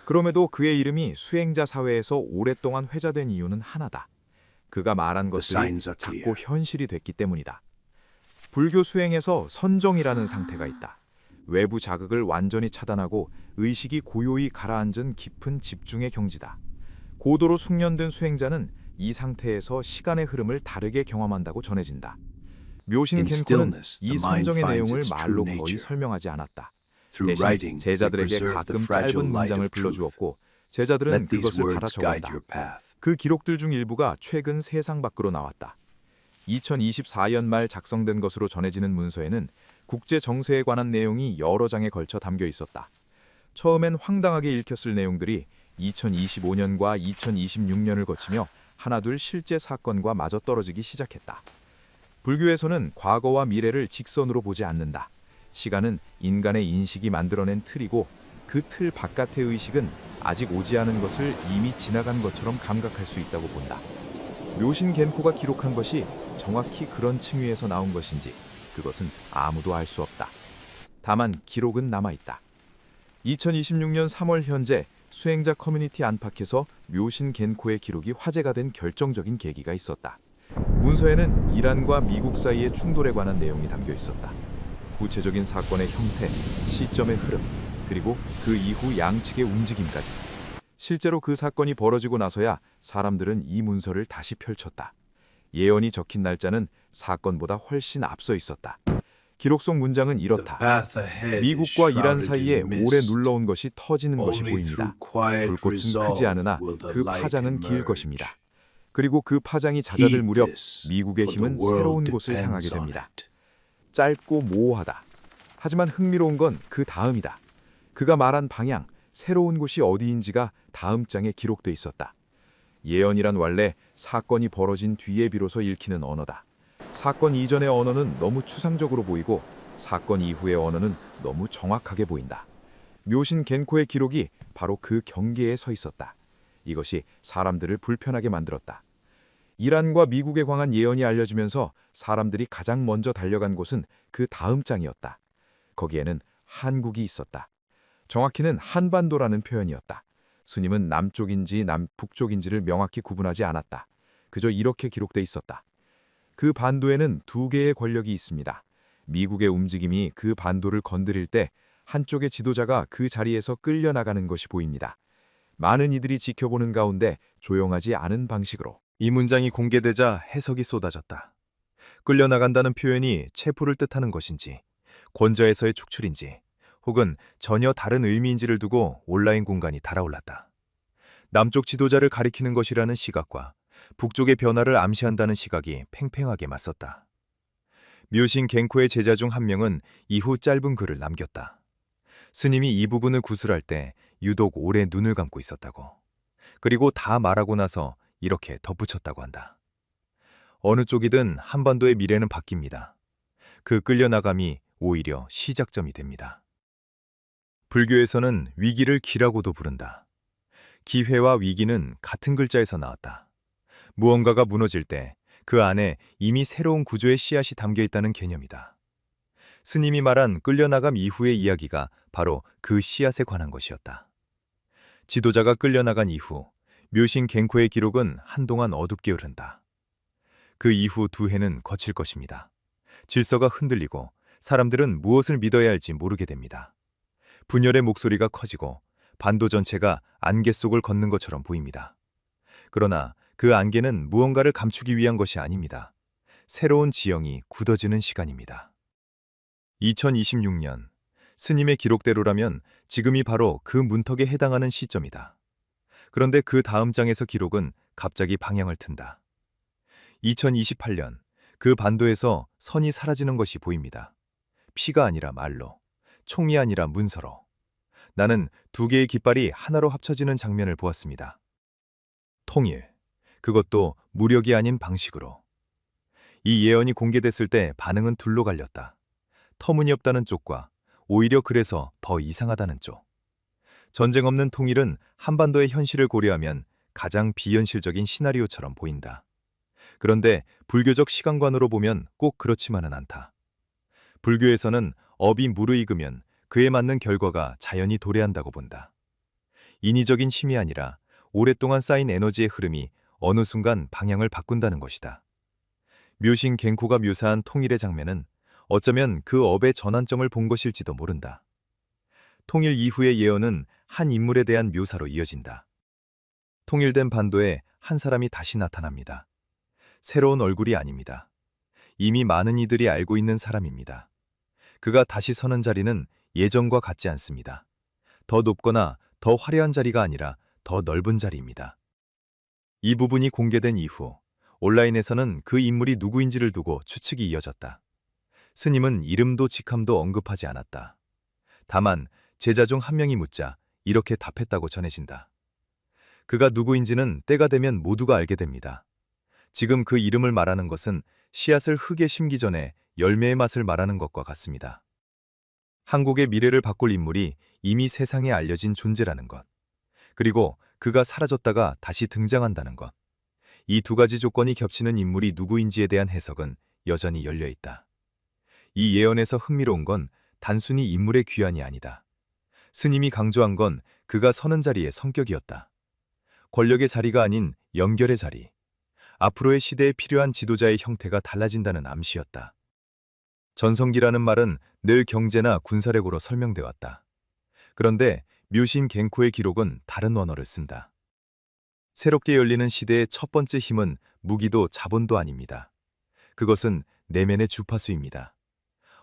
그럼에도 그의 이름이 수행자 사회에서 오랫동안 회자된 이유는 하나다. 그가 말한 것들이 자꾸 현실이 됐기 때문이다. 불교 수행에서 선정이라는 상태가 있다. 외부 자극을 완전히 차단하고 의식이 고요히 가라앉은 깊은 집중의 경지다. 고도로 숙련된 수행자는 이 상태에서 시간의 흐름을 다르게 경험한다고 전해진다. 묘신 겐코는 이 선정의 내용을 말로 거의 설명하지 않았다. 대신 제자들에게 가끔 짧은 문장을 불러주었고 제자들은 그것을 받아 적었다. 그 기록들 중 일부가 최근 세상 밖으로 나왔다. 2024년 말 작성된 것으로 전해지는 문서에는 국제 정세에 관한 내용이 여러 장에 걸쳐 담겨 있었다. 처음엔 황당하게 읽혔을 내용들이 2025년과 2026년을 거치며 하나둘 실제 사건과 맞아떨어지기 시작했다. 불교에서는 과거와 미래를 직선으로 보지 않는다. 시간은 인간의 인식이 만들어낸 틀이고 그 틀 바깥의 의식은 아직 오지 않은 것을 이미 지나간 것처럼 감각할 수 있다고 본다. 묘신 겐코가 기록한 것이 정확히 그런 층위에서 나온 것인지 그것은 아무도 알 수 없다. 다만 기록은 남아있다. 2026년 3월 현재 수행자 커뮤니티 안팎에서 묘신 겐코의 기록이 화제가 된 결정적인 계기가 있었다. 문서에는 이란과 미국 사이의 충돌에 관한 내용이 담겨 있었다. 구체적인 사건의 형태, 시점의 흐름, 그리고 그 이후 양측의 움직임까지. 실제로 그 사건이 벌어지고 나서야 사람들은 이 문서를 다시 펼쳤다. 예언이 적힌 날짜는 사건보다 훨씬 앞서 있었다. 기록 속 문장은 이렇다. 미국과 이란 사이에 오래 눌러온 것이 터지는 것이 보입니다. 불꽃은 크지 않으나 그 파장은 길 것입니다. 그리고 그 파장이 잦아들 무렵 미국의 힘은 새로운 곳을 향하게 됩니다. 짧고 모호하다. 하지만 흥미로운 건 그 다음이다. 그가 말한 방향, 새로운 곳이 어디인지가 다음 장에 기록돼 있었다. 예언이란 원래 사건이 벌어진 뒤에 비로소 읽히는 언어다. 사건 이전의 언어는 너무 추상적으로 보이고 사건 이후의 언어는 너무 정확하게 보인다. 묘신 겐코의 기록이 바로 그 경계에 서 있었다. 이것이 사람들을 불편하게 만들었다. 이란과 미국에 관한 예언이 알려지면서 사람들이 가장 먼저 달려간 곳은 그 다음 장이었다. 거기에는 한국이 있었다. 정확히는 한반도라는 표현이었다. 스님은 남쪽인지 북쪽인지를 명확히 구분하지 않았다. 그저 이렇게 기록돼 있었다. 그 반도에는 두 개의 권력이 있습니다. 미국의 움직임이 그 반도를 건드릴 때 한쪽의 지도자가 그 자리에서 끌려나가는 것이 보입니다. 많은 이들이 지켜보는 가운데 조용하지 않은 방식으로. 이 문장이 공개되자 해석이 쏟아졌다. 끌려나간다는 표현이 체포를 뜻하는 것인지, 권좌에서의 축출인지, 혹은 전혀 다른 의미인지를 두고 온라인 공간이 달아올랐다. 남쪽 지도자를 가리키는 것이라는 시각과 북쪽의 변화를 암시한다는 시각이 팽팽하게 맞섰다. 묘신 겐코의 제자 중 한 명은 이후 짧은 글을 남겼다. 스님이 이 부분을 구술할 때 유독 오래 눈을 감고 있었다고. 그리고 다 말하고 나서 이렇게 덧붙였다고 한다. 어느 쪽이든 한반도의 미래는 바뀝니다. 그 끌려나감이 오히려 시작점이 됩니다. 불교에서는 위기를 기라고도 부른다. 기회와 위기는 같은 글자에서 나왔다. 무언가가 무너질 때 그 안에 이미 새로운 구조의 씨앗이 담겨 있다는 개념이다. 스님이 말한 끌려나감 이후의 이야기가 바로 그 씨앗에 관한 것이었다. 지도자가 끌려나간 이후 묘신 겐코의 기록은 한동안 어둡게 흐른다. 그 이후 두 해는 거칠 것입니다. 질서가 흔들리고 사람들은 무엇을 믿어야 할지 모르게 됩니다. 분열의 목소리가 커지고 반도 전체가 안개 속을 걷는 것처럼 보입니다. 그러나 그 안개는 무언가를 감추기 위한 것이 아닙니다. 새로운 지형이 굳어지는 시간입니다. 2026년, 스님의 기록대로라면 지금이 바로 그 문턱에 해당하는 시점이다. 그런데 그 다음 장에서 기록은 갑자기 방향을 튼다. 2028년, 그 반도에서 선이 사라지는 것이 보입니다. 피가 아니라 말로, 총이 아니라 문서로. 나는 두 개의 깃발이 하나로 합쳐지는 장면을 보았습니다. 통일, 그것도 무력이 아닌 방식으로. 이 예언이 공개됐을 때 반응은 둘로 갈렸다. 터무니없다는 쪽과 오히려 그래서 더 이상하다는 쪽. 전쟁 없는 통일은 한반도의 현실을 고려하면 가장 비현실적인 시나리오처럼 보인다. 그런데 불교적 시간관으로 보면 꼭 그렇지만은 않다. 불교에서는 업이 무르익으면 그에 맞는 결과가 자연히 도래한다고 본다. 인위적인 힘이 아니라 오랫동안 쌓인 에너지의 흐름이 어느 순간 방향을 바꾼다는 것이다. 묘신 겐코가 묘사한 통일의 장면은 어쩌면 그 업의 전환점을 본 것일지도 모른다. 통일 이후의 예언은 한 인물에 대한 묘사로 이어진다. 통일된 반도에 한 사람이 다시 나타납니다. 새로운 얼굴이 아닙니다. 이미 많은 이들이 알고 있는 사람입니다. 그가 다시 서는 자리는 예전과 같지 않습니다. 더 높거나 더 화려한 자리가 아니라 더 넓은 자리입니다. 이 부분이 공개된 이후 온라인에서는 그 인물이 누구인지를 두고 추측이 이어졌다. 스님은 이름도 직함도 언급하지 않았다. 다만 제자 중 한 명이 묻자 이렇게 답했다고 전해진다. 그가 누구인지는 때가 되면 모두가 알게 됩니다. 지금 그 이름을 말하는 것은 씨앗을 흙에 심기 전에 열매의 맛을 말하는 것과 같습니다. 한국의 미래를 바꿀 인물이 이미 세상에 알려진 존재라는 것. 그리고 그가 사라졌다가 다시 등장한다는 것. 이 두 가지 조건이 겹치는 인물이 누구인지에 대한 해석은 여전히 열려 있다. 이 예언에서 흥미로운 건 단순히 인물의 귀환이 아니다. 스님이 강조한 건 그가 서는 자리의 성격이었다. 권력의 자리가 아닌 연결의 자리. 앞으로의 시대에 필요한 지도자의 형태가 달라진다는 암시였다. 전성기라는 말은 늘 경제나 군사력으로 설명돼 왔다. 그런데 묘신 겐코의 기록은 다른 언어를 쓴다. 새롭게 열리는 시대의 첫 번째 힘은 무기도 자본도 아닙니다. 그것은 내면의 주파수입니다.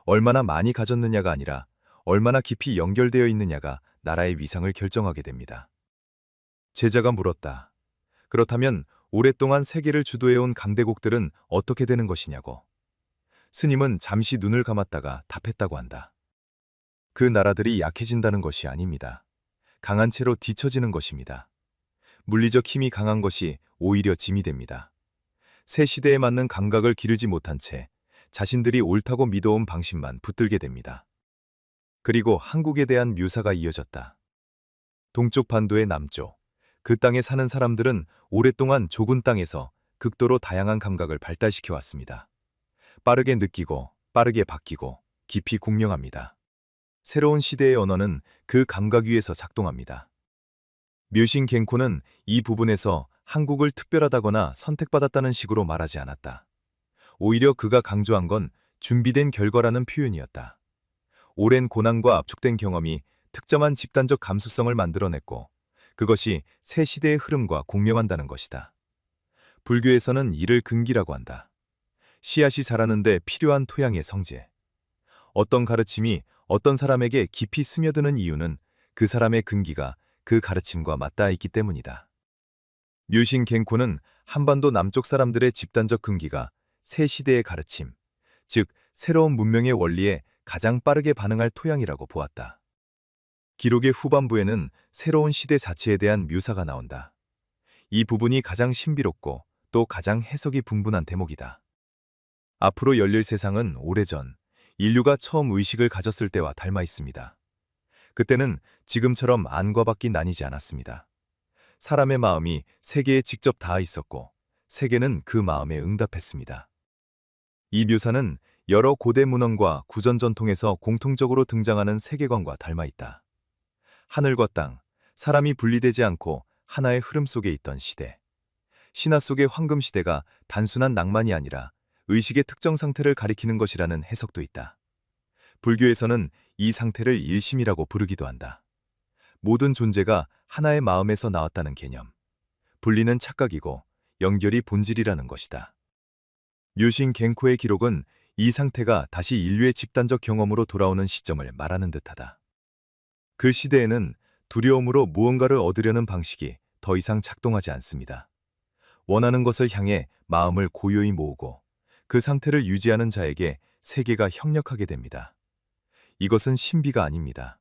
얼마나 많이 가졌느냐가 아니라 얼마나 깊이 연결되어 있느냐가 나라의 위상을 결정하게 됩니다. 제자가 물었다. 그렇다면 오랫동안 세계를 주도해온 강대국들은 어떻게 되는 것이냐고. 스님은 잠시 눈을 감았다가 답했다고 한다. 그 나라들이 약해진다는 것이 아닙니다. 강한 채로 뒤처지는 것입니다. 물리적 힘이 강한 것이 오히려 짐이 됩니다. 새 시대에 맞는 감각을 기르지 못한 채 자신들이 옳다고 믿어온 방식만 붙들게 됩니다. 그리고 한국에 대한 묘사가 이어졌다. 동쪽 반도의 남쪽, 그 땅에 사는 사람들은 오랫동안 좁은 땅에서 극도로 다양한 감각을 발달시켜 왔습니다. 빠르게 느끼고, 빠르게 바뀌고, 깊이 공명합니다. 새로운 시대의 언어는 그 감각 위에서 작동합니다. 묘신 겐코는 이 부분에서 한국을 특별하다거나 선택받았다는 식으로 말하지 않았다. 오히려 그가 강조한 건 준비된 결과라는 표현이었다. 오랜 고난과 압축된 경험이 특정한 집단적 감수성을 만들어냈고 그것이 새 시대의 흐름과 공명한다는 것이다. 불교에서는 이를 근기라고 한다. 씨앗이 자라는데 필요한 토양의 성재. 어떤 가르침이 어떤 사람에게 깊이 스며드는 이유는 그 사람의 근기가 그 가르침과 맞닿아 있기 때문이다. 묘신 겐코는 한반도 남쪽 사람들의 집단적 근기가 새 시대의 가르침, 즉 새로운 문명의 원리에 가장 빠르게 반응할 토양이라고 보았다. 기록의 후반부에는 새로운 시대 자체에 대한 묘사가 나온다. 이 부분이 가장 신비롭고 또 가장 해석이 분분한 대목이다. 앞으로 열릴 세상은 오래전 인류가 처음 의식을 가졌을 때와 닮아 있습니다. 그때는 지금처럼 안과 밖이 나뉘지 않았습니다. 사람의 마음이 세계에 직접 닿아 있었고 세계는 그 마음에 응답했습니다. 이 묘사는 여러 고대 문헌과 구전 전통에서 공통적으로 등장하는 세계관과 닮아 있다. 하늘과 땅, 사람이 분리되지 않고 하나의 흐름 속에 있던 시대. 신화 속의 황금 시대가 단순한 낭만이 아니라 의식의 특정 상태를 가리키는 것이라는 해석도 있다. 불교에서는 이 상태를 일심이라고 부르기도 한다. 모든 존재가 하나의 마음에서 나왔다는 개념. 분리는 착각이고 연결이 본질이라는 것이다. 묘신 겐코의 기록은 이 상태가 다시 인류의 집단적 경험으로 돌아오는 시점을 말하는 듯하다. 그 시대에는 두려움으로 무언가를 얻으려는 방식이 더 이상 작동하지 않습니다. 원하는 것을 향해 마음을 고요히 모으고 그 상태를 유지하는 자에게 세계가 협력하게 됩니다. 이것은 신비가 아닙니다.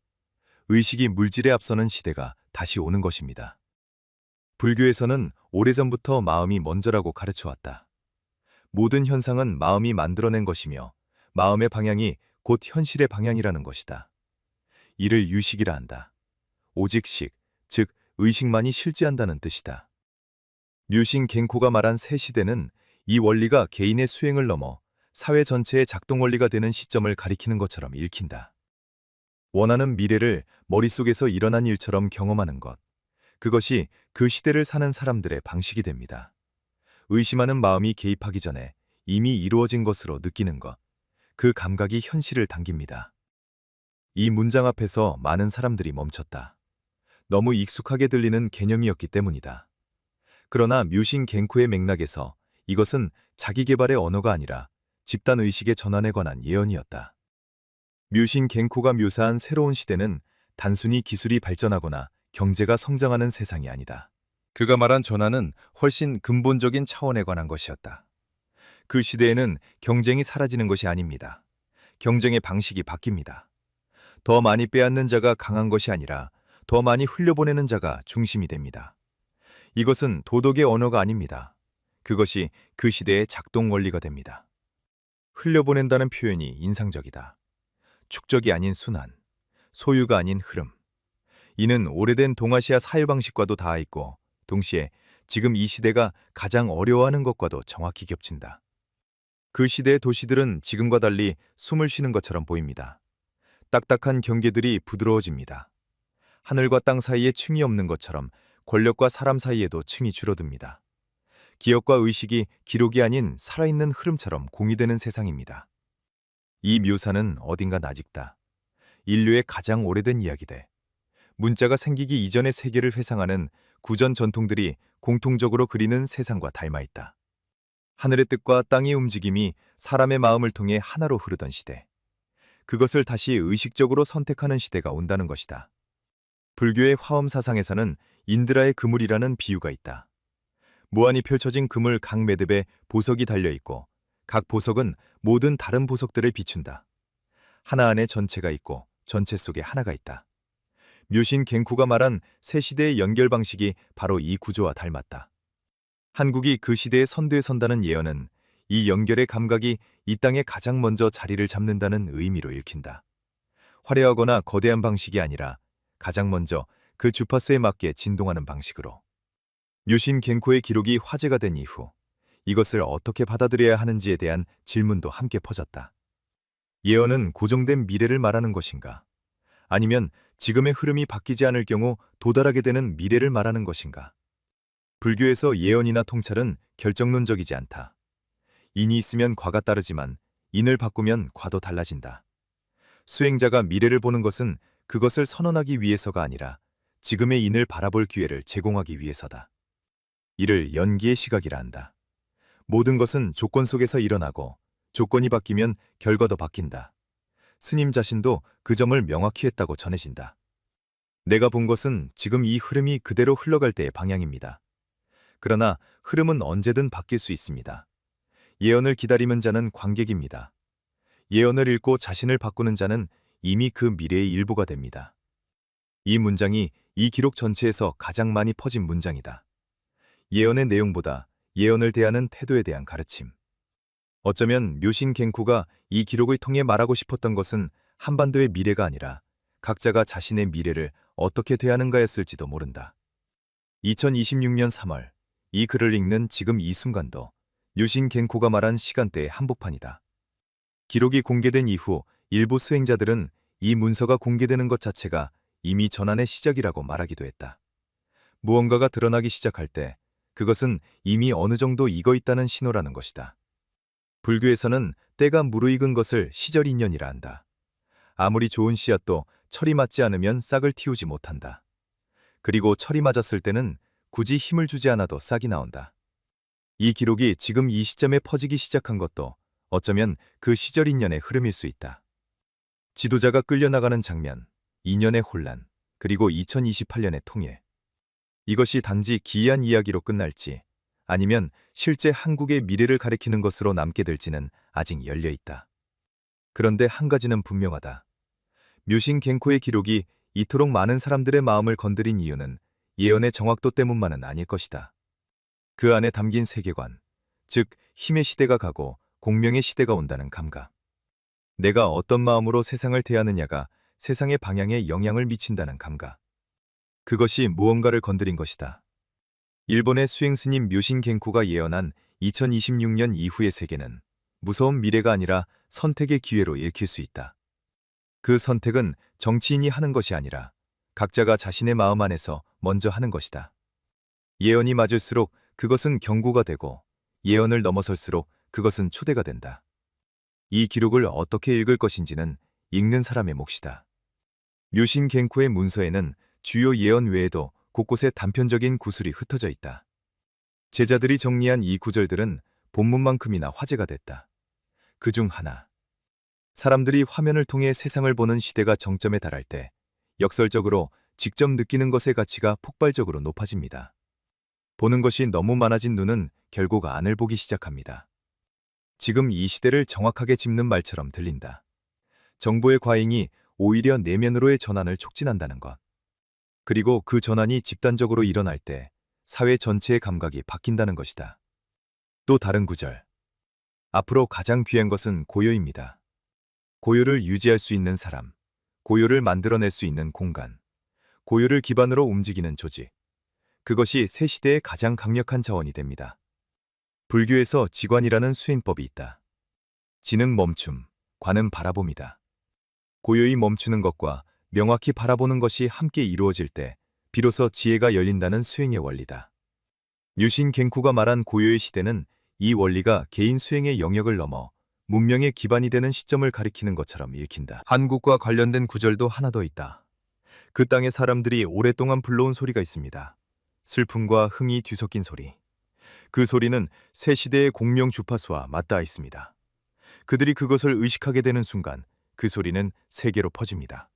의식이 물질에 앞서는 시대가 다시 오는 것입니다. 불교에서는 오래전부터 마음이 먼저라고 가르쳐왔다. 모든 현상은 마음이 만들어낸 것이며 마음의 방향이 곧 현실의 방향이라는 것이다. 이를 유식이라 한다. 오직 식, 즉 의식만이 실제한다는 뜻이다. 묘신 겐코가 말한 새 시대는 이 원리가 개인의 수행을 넘어 사회 전체의 작동 원리가 되는 시점을 가리키는 것처럼 읽힌다. 원하는 미래를 머릿속에서 일어난 일처럼 경험하는 것. 그것이 그 시대를 사는 사람들의 방식이 됩니다. 의심하는 마음이 개입하기 전에 이미 이루어진 것으로 느끼는 것. 그 감각이 현실을 당깁니다. 이 문장 앞에서 많은 사람들이 멈췄다. 너무 익숙하게 들리는 개념이었기 때문이다. 그러나 묘신 겐코의 맥락에서 이것은 자기 개발의 언어가 아니라 집단의식의 전환에 관한 예언이었다. 묘신 겐코가 묘사한 새로운 시대는 단순히 기술이 발전하거나 경제가 성장하는 세상이 아니다. 그가 말한 전환은 훨씬 근본적인 차원에 관한 것이었다. 그 시대에는 경쟁이 사라지는 것이 아닙니다. 경쟁의 방식이 바뀝니다. 더 많이 빼앗는 자가 강한 것이 아니라 더 많이 흘려보내는 자가 중심이 됩니다. 이것은 도덕의 언어가 아닙니다. 그것이 그 시대의 작동 원리가 됩니다. 흘려보낸다는 표현이 인상적이다. 축적이 아닌 순환, 소유가 아닌 흐름. 이는 오래된 동아시아 사회 방식과도 닿아 있고 동시에 지금 이 시대가 가장 어려워하는 것과도 정확히 겹친다. 그 시대의 도시들은 지금과 달리 숨을 쉬는 것처럼 보입니다. 딱딱한 경계들이 부드러워집니다. 하늘과 땅 사이에 층이 없는 것처럼 권력과 사람 사이에도 층이 줄어듭니다. 기억과 의식이 기록이 아닌 살아있는 흐름처럼 공유되는 세상입니다. 이 묘사는 어딘가 나직다. 인류의 가장 오래된 이야기대. 문자가 생기기 이전의 세계를 회상하는 구전 전통들이 공통적으로 그리는 세상과 닮아 있다. 하늘의 뜻과 땅의 움직임이 사람의 마음을 통해 하나로 흐르던 시대. 그것을 다시 의식적으로 선택하는 시대가 온다는 것이다. 불교의 화엄 사상에서는 인드라의 그물이라는 비유가 있다. 무한히 펼쳐진 그물 각 매듭에 보석이 달려있고 각 보석은 모든 다른 보석들을 비춘다. 하나 안에 전체가 있고 전체 속에 하나가 있다. 묘신 갱쿠가 말한 새 시대의 연결 방식이 바로 이 구조와 닮았다. 한국이 그 시대의 선두에 선다는 예언은 이 연결의 감각이 이 땅에 가장 먼저 자리를 잡는다는 의미로 읽힌다. 화려하거나 거대한 방식이 아니라 가장 먼저 그 주파수에 맞게 진동하는 방식으로. 묘신 갱코의 기록이 화제가 된 이후 이것을 어떻게 받아들여야 하는지에 대한 질문도 함께 퍼졌다. 예언은 고정된 미래를 말하는 것인가? 아니면 지금의 흐름이 바뀌지 않을 경우 도달하게 되는 미래를 말하는 것인가? 불교에서 예언이나 통찰은 결정론적이지 않다. 인이 있으면 과가 따르지만 인을 바꾸면 과도 달라진다. 수행자가 미래를 보는 것은 그것을 선언하기 위해서가 아니라 지금의 인을 바라볼 기회를 제공하기 위해서다. 이를 연기의 시각이라 한다. 모든 것은 조건 속에서 일어나고 조건이 바뀌면 결과도 바뀐다. 스님 자신도 그 점을 명확히 했다고 전해진다. 내가 본 것은 지금 이 흐름이 그대로 흘러갈 때의 방향입니다. 그러나 흐름은 언제든 바뀔 수 있습니다. 예언을 기다리는 자는 관객입니다. 예언을 읽고 자신을 바꾸는 자는 이미 그 미래의 일부가 됩니다. 이 문장이 이 기록 전체에서 가장 많이 퍼진 문장이다. 예언의 내용보다 예언을 대하는 태도에 대한 가르침. 어쩌면 묘신 갱쿠가 이 기록을 통해 말하고 싶었던 것은 한반도의 미래가 아니라 각자가 자신의 미래를 어떻게 대하는가였을지도 모른다. 2026년 3월 이 글을 읽는 지금 이 순간도 묘신 갱쿠가 말한 시간대의 한복판이다. 기록이 공개된 이후 일부 수행자들은 이 문서가 공개되는 것 자체가 이미 전환의 시작이라고 말하기도 했다. 무언가가 드러나기 시작할 때 그것은 이미 어느 정도 익어 있다는 신호라는 것이다. 불교에서는 때가 무르익은 것을 시절인연이라 한다. 아무리 좋은 씨앗도 철이 맞지 않으면 싹을 틔우지 못한다. 그리고 철이 맞았을 때는 굳이 힘을 주지 않아도 싹이 나온다. 이 기록이 지금 이 시점에 퍼지기 시작한 것도 어쩌면 그 시절인연의 흐름일 수 있다. 지도자가 끌려나가는 장면, 2년의 혼란, 그리고 2028년의 통일. 이것이 단지 기이한 이야기로 끝날지 아니면 실제 한국의 미래를 가리키는 것으로 남게 될지는 아직 열려있다. 그런데 한 가지는 분명하다. 묘신 갱코의 기록이 이토록 많은 사람들의 마음을 건드린 이유는 예언의 정확도 때문만은 아닐 것이다. 그 안에 담긴 세계관, 즉 힘의 시대가 가고 공명의 시대가 온다는 감각. 내가 어떤 마음으로 세상을 대하느냐가 세상의 방향에 영향을 미친다는 감각. 그것이 무언가를 건드린 것이다. 일본의 수행스님 묘신 갱코가 예언한 2026년 이후의 세계는 무서운 미래가 아니라 선택의 기회로 읽힐 수 있다. 그 선택은 정치인이 하는 것이 아니라 각자가 자신의 마음 안에서 먼저 하는 것이다. 예언이 맞을수록 그것은 경고가 되고 예언을 넘어설수록 그것은 초대가 된다. 이 기록을 어떻게 읽을 것인지는 읽는 사람의 몫이다. 묘신 갱코의 문서에는 주요 예언 외에도 곳곳에 단편적인 구술이 흩어져 있다. 제자들이 정리한 이 구절들은 본문만큼이나 화제가 됐다. 그중 하나. 사람들이 화면을 통해 세상을 보는 시대가 정점에 달할 때 역설적으로 직접 느끼는 것의 가치가 폭발적으로 높아집니다. 보는 것이 너무 많아진 눈은 결국 안을 보기 시작합니다. 지금 이 시대를 정확하게 짚는 말처럼 들린다. 정보의 과잉이 오히려 내면으로의 전환을 촉진한다는 것. 그리고 그 전환이 집단적으로 일어날 때 사회 전체의 감각이 바뀐다는 것이다. 또 다른 구절. 앞으로 가장 귀한 것은 고요입니다. 고요를 유지할 수 있는 사람, 고요를 만들어낼 수 있는 공간, 고요를 기반으로 움직이는 조직. 그것이 새 시대의 가장 강력한 자원이 됩니다. 불교에서 지관이라는 수행법이 있다. 지는 멈춤, 관은 바라봄이다. 고요히 멈추는 것과 명확히 바라보는 것이 함께 이루어질 때 비로소 지혜가 열린다는 수행의 원리다. 묘신 갱쿠가 말한 고요의 시대는 이 원리가 개인 수행의 영역을 넘어 문명의 기반이 되는 시점을 가리키는 것처럼 읽힌다. 한국과 관련된 구절도 하나 더 있다. 그 땅의 사람들이 오랫동안 불러온 소리가 있습니다. 슬픔과 흥이 뒤섞인 소리. 그 소리는 새 시대의 공명 주파수와 맞닿아 있습니다. 그들이 그것을 의식하게 되는 순간 그 소리는 세계로 퍼집니다.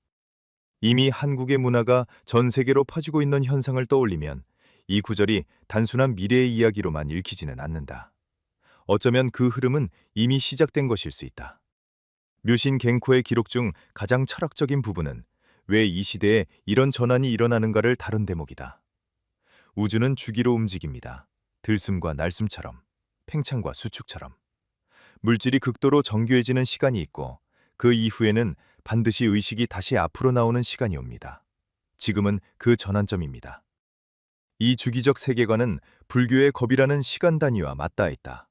이미 한국의 문화가 전 세계로 퍼지고 있는 현상을 떠올리면 이 구절이 단순한 미래의 이야기로만 읽히지는 않는다. 어쩌면 그 흐름은 이미 시작된 것일 수 있다. 묘신 갱코의 기록 중 가장 철학적인 부분은 왜 이 시대에 이런 전환이 일어나는가를 다룬 대목이다. 우주는 주기로 움직입니다. 들숨과 날숨처럼, 팽창과 수축처럼. 물질이 극도로 정교해지는 시간이 있고 그 이후에는 반드시 의식이 다시 앞으로 나오는 시간이 옵니다. 지금은 그 전환점입니다. 이 주기적 세계관은 불교의 겁이라는 시간 단위와 맞닿아 있다.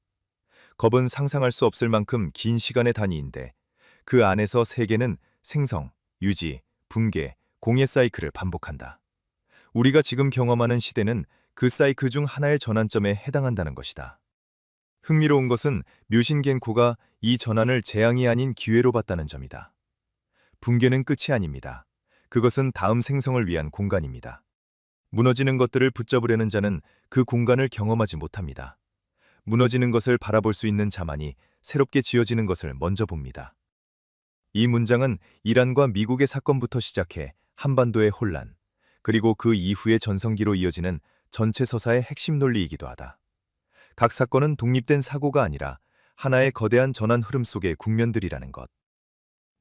겁은 상상할 수 없을 만큼 긴 시간의 단위인데 그 안에서 세계는 생성, 유지, 붕괴, 공해 사이클을 반복한다. 우리가 지금 경험하는 시대는 그 사이클 중 하나의 전환점에 해당한다는 것이다. 흥미로운 것은 묘신 갱코가 이 전환을 재앙이 아닌 기회로 봤다는 점이다. 붕괴는 끝이 아닙니다. 그것은 다음 생성을 위한 공간입니다. 무너지는 것들을 붙잡으려는 자는 그 공간을 경험하지 못합니다. 무너지는 것을 바라볼 수 있는 자만이 새롭게 지어지는 것을 먼저 봅니다. 이 문장은 이란과 미국의 사건부터 시작해 한반도의 혼란, 그리고 그 이후의 전성기로 이어지는 전체 서사의 핵심 논리이기도 하다. 각 사건은 독립된 사고가 아니라 하나의 거대한 전환 흐름 속의 국면들이라는 것.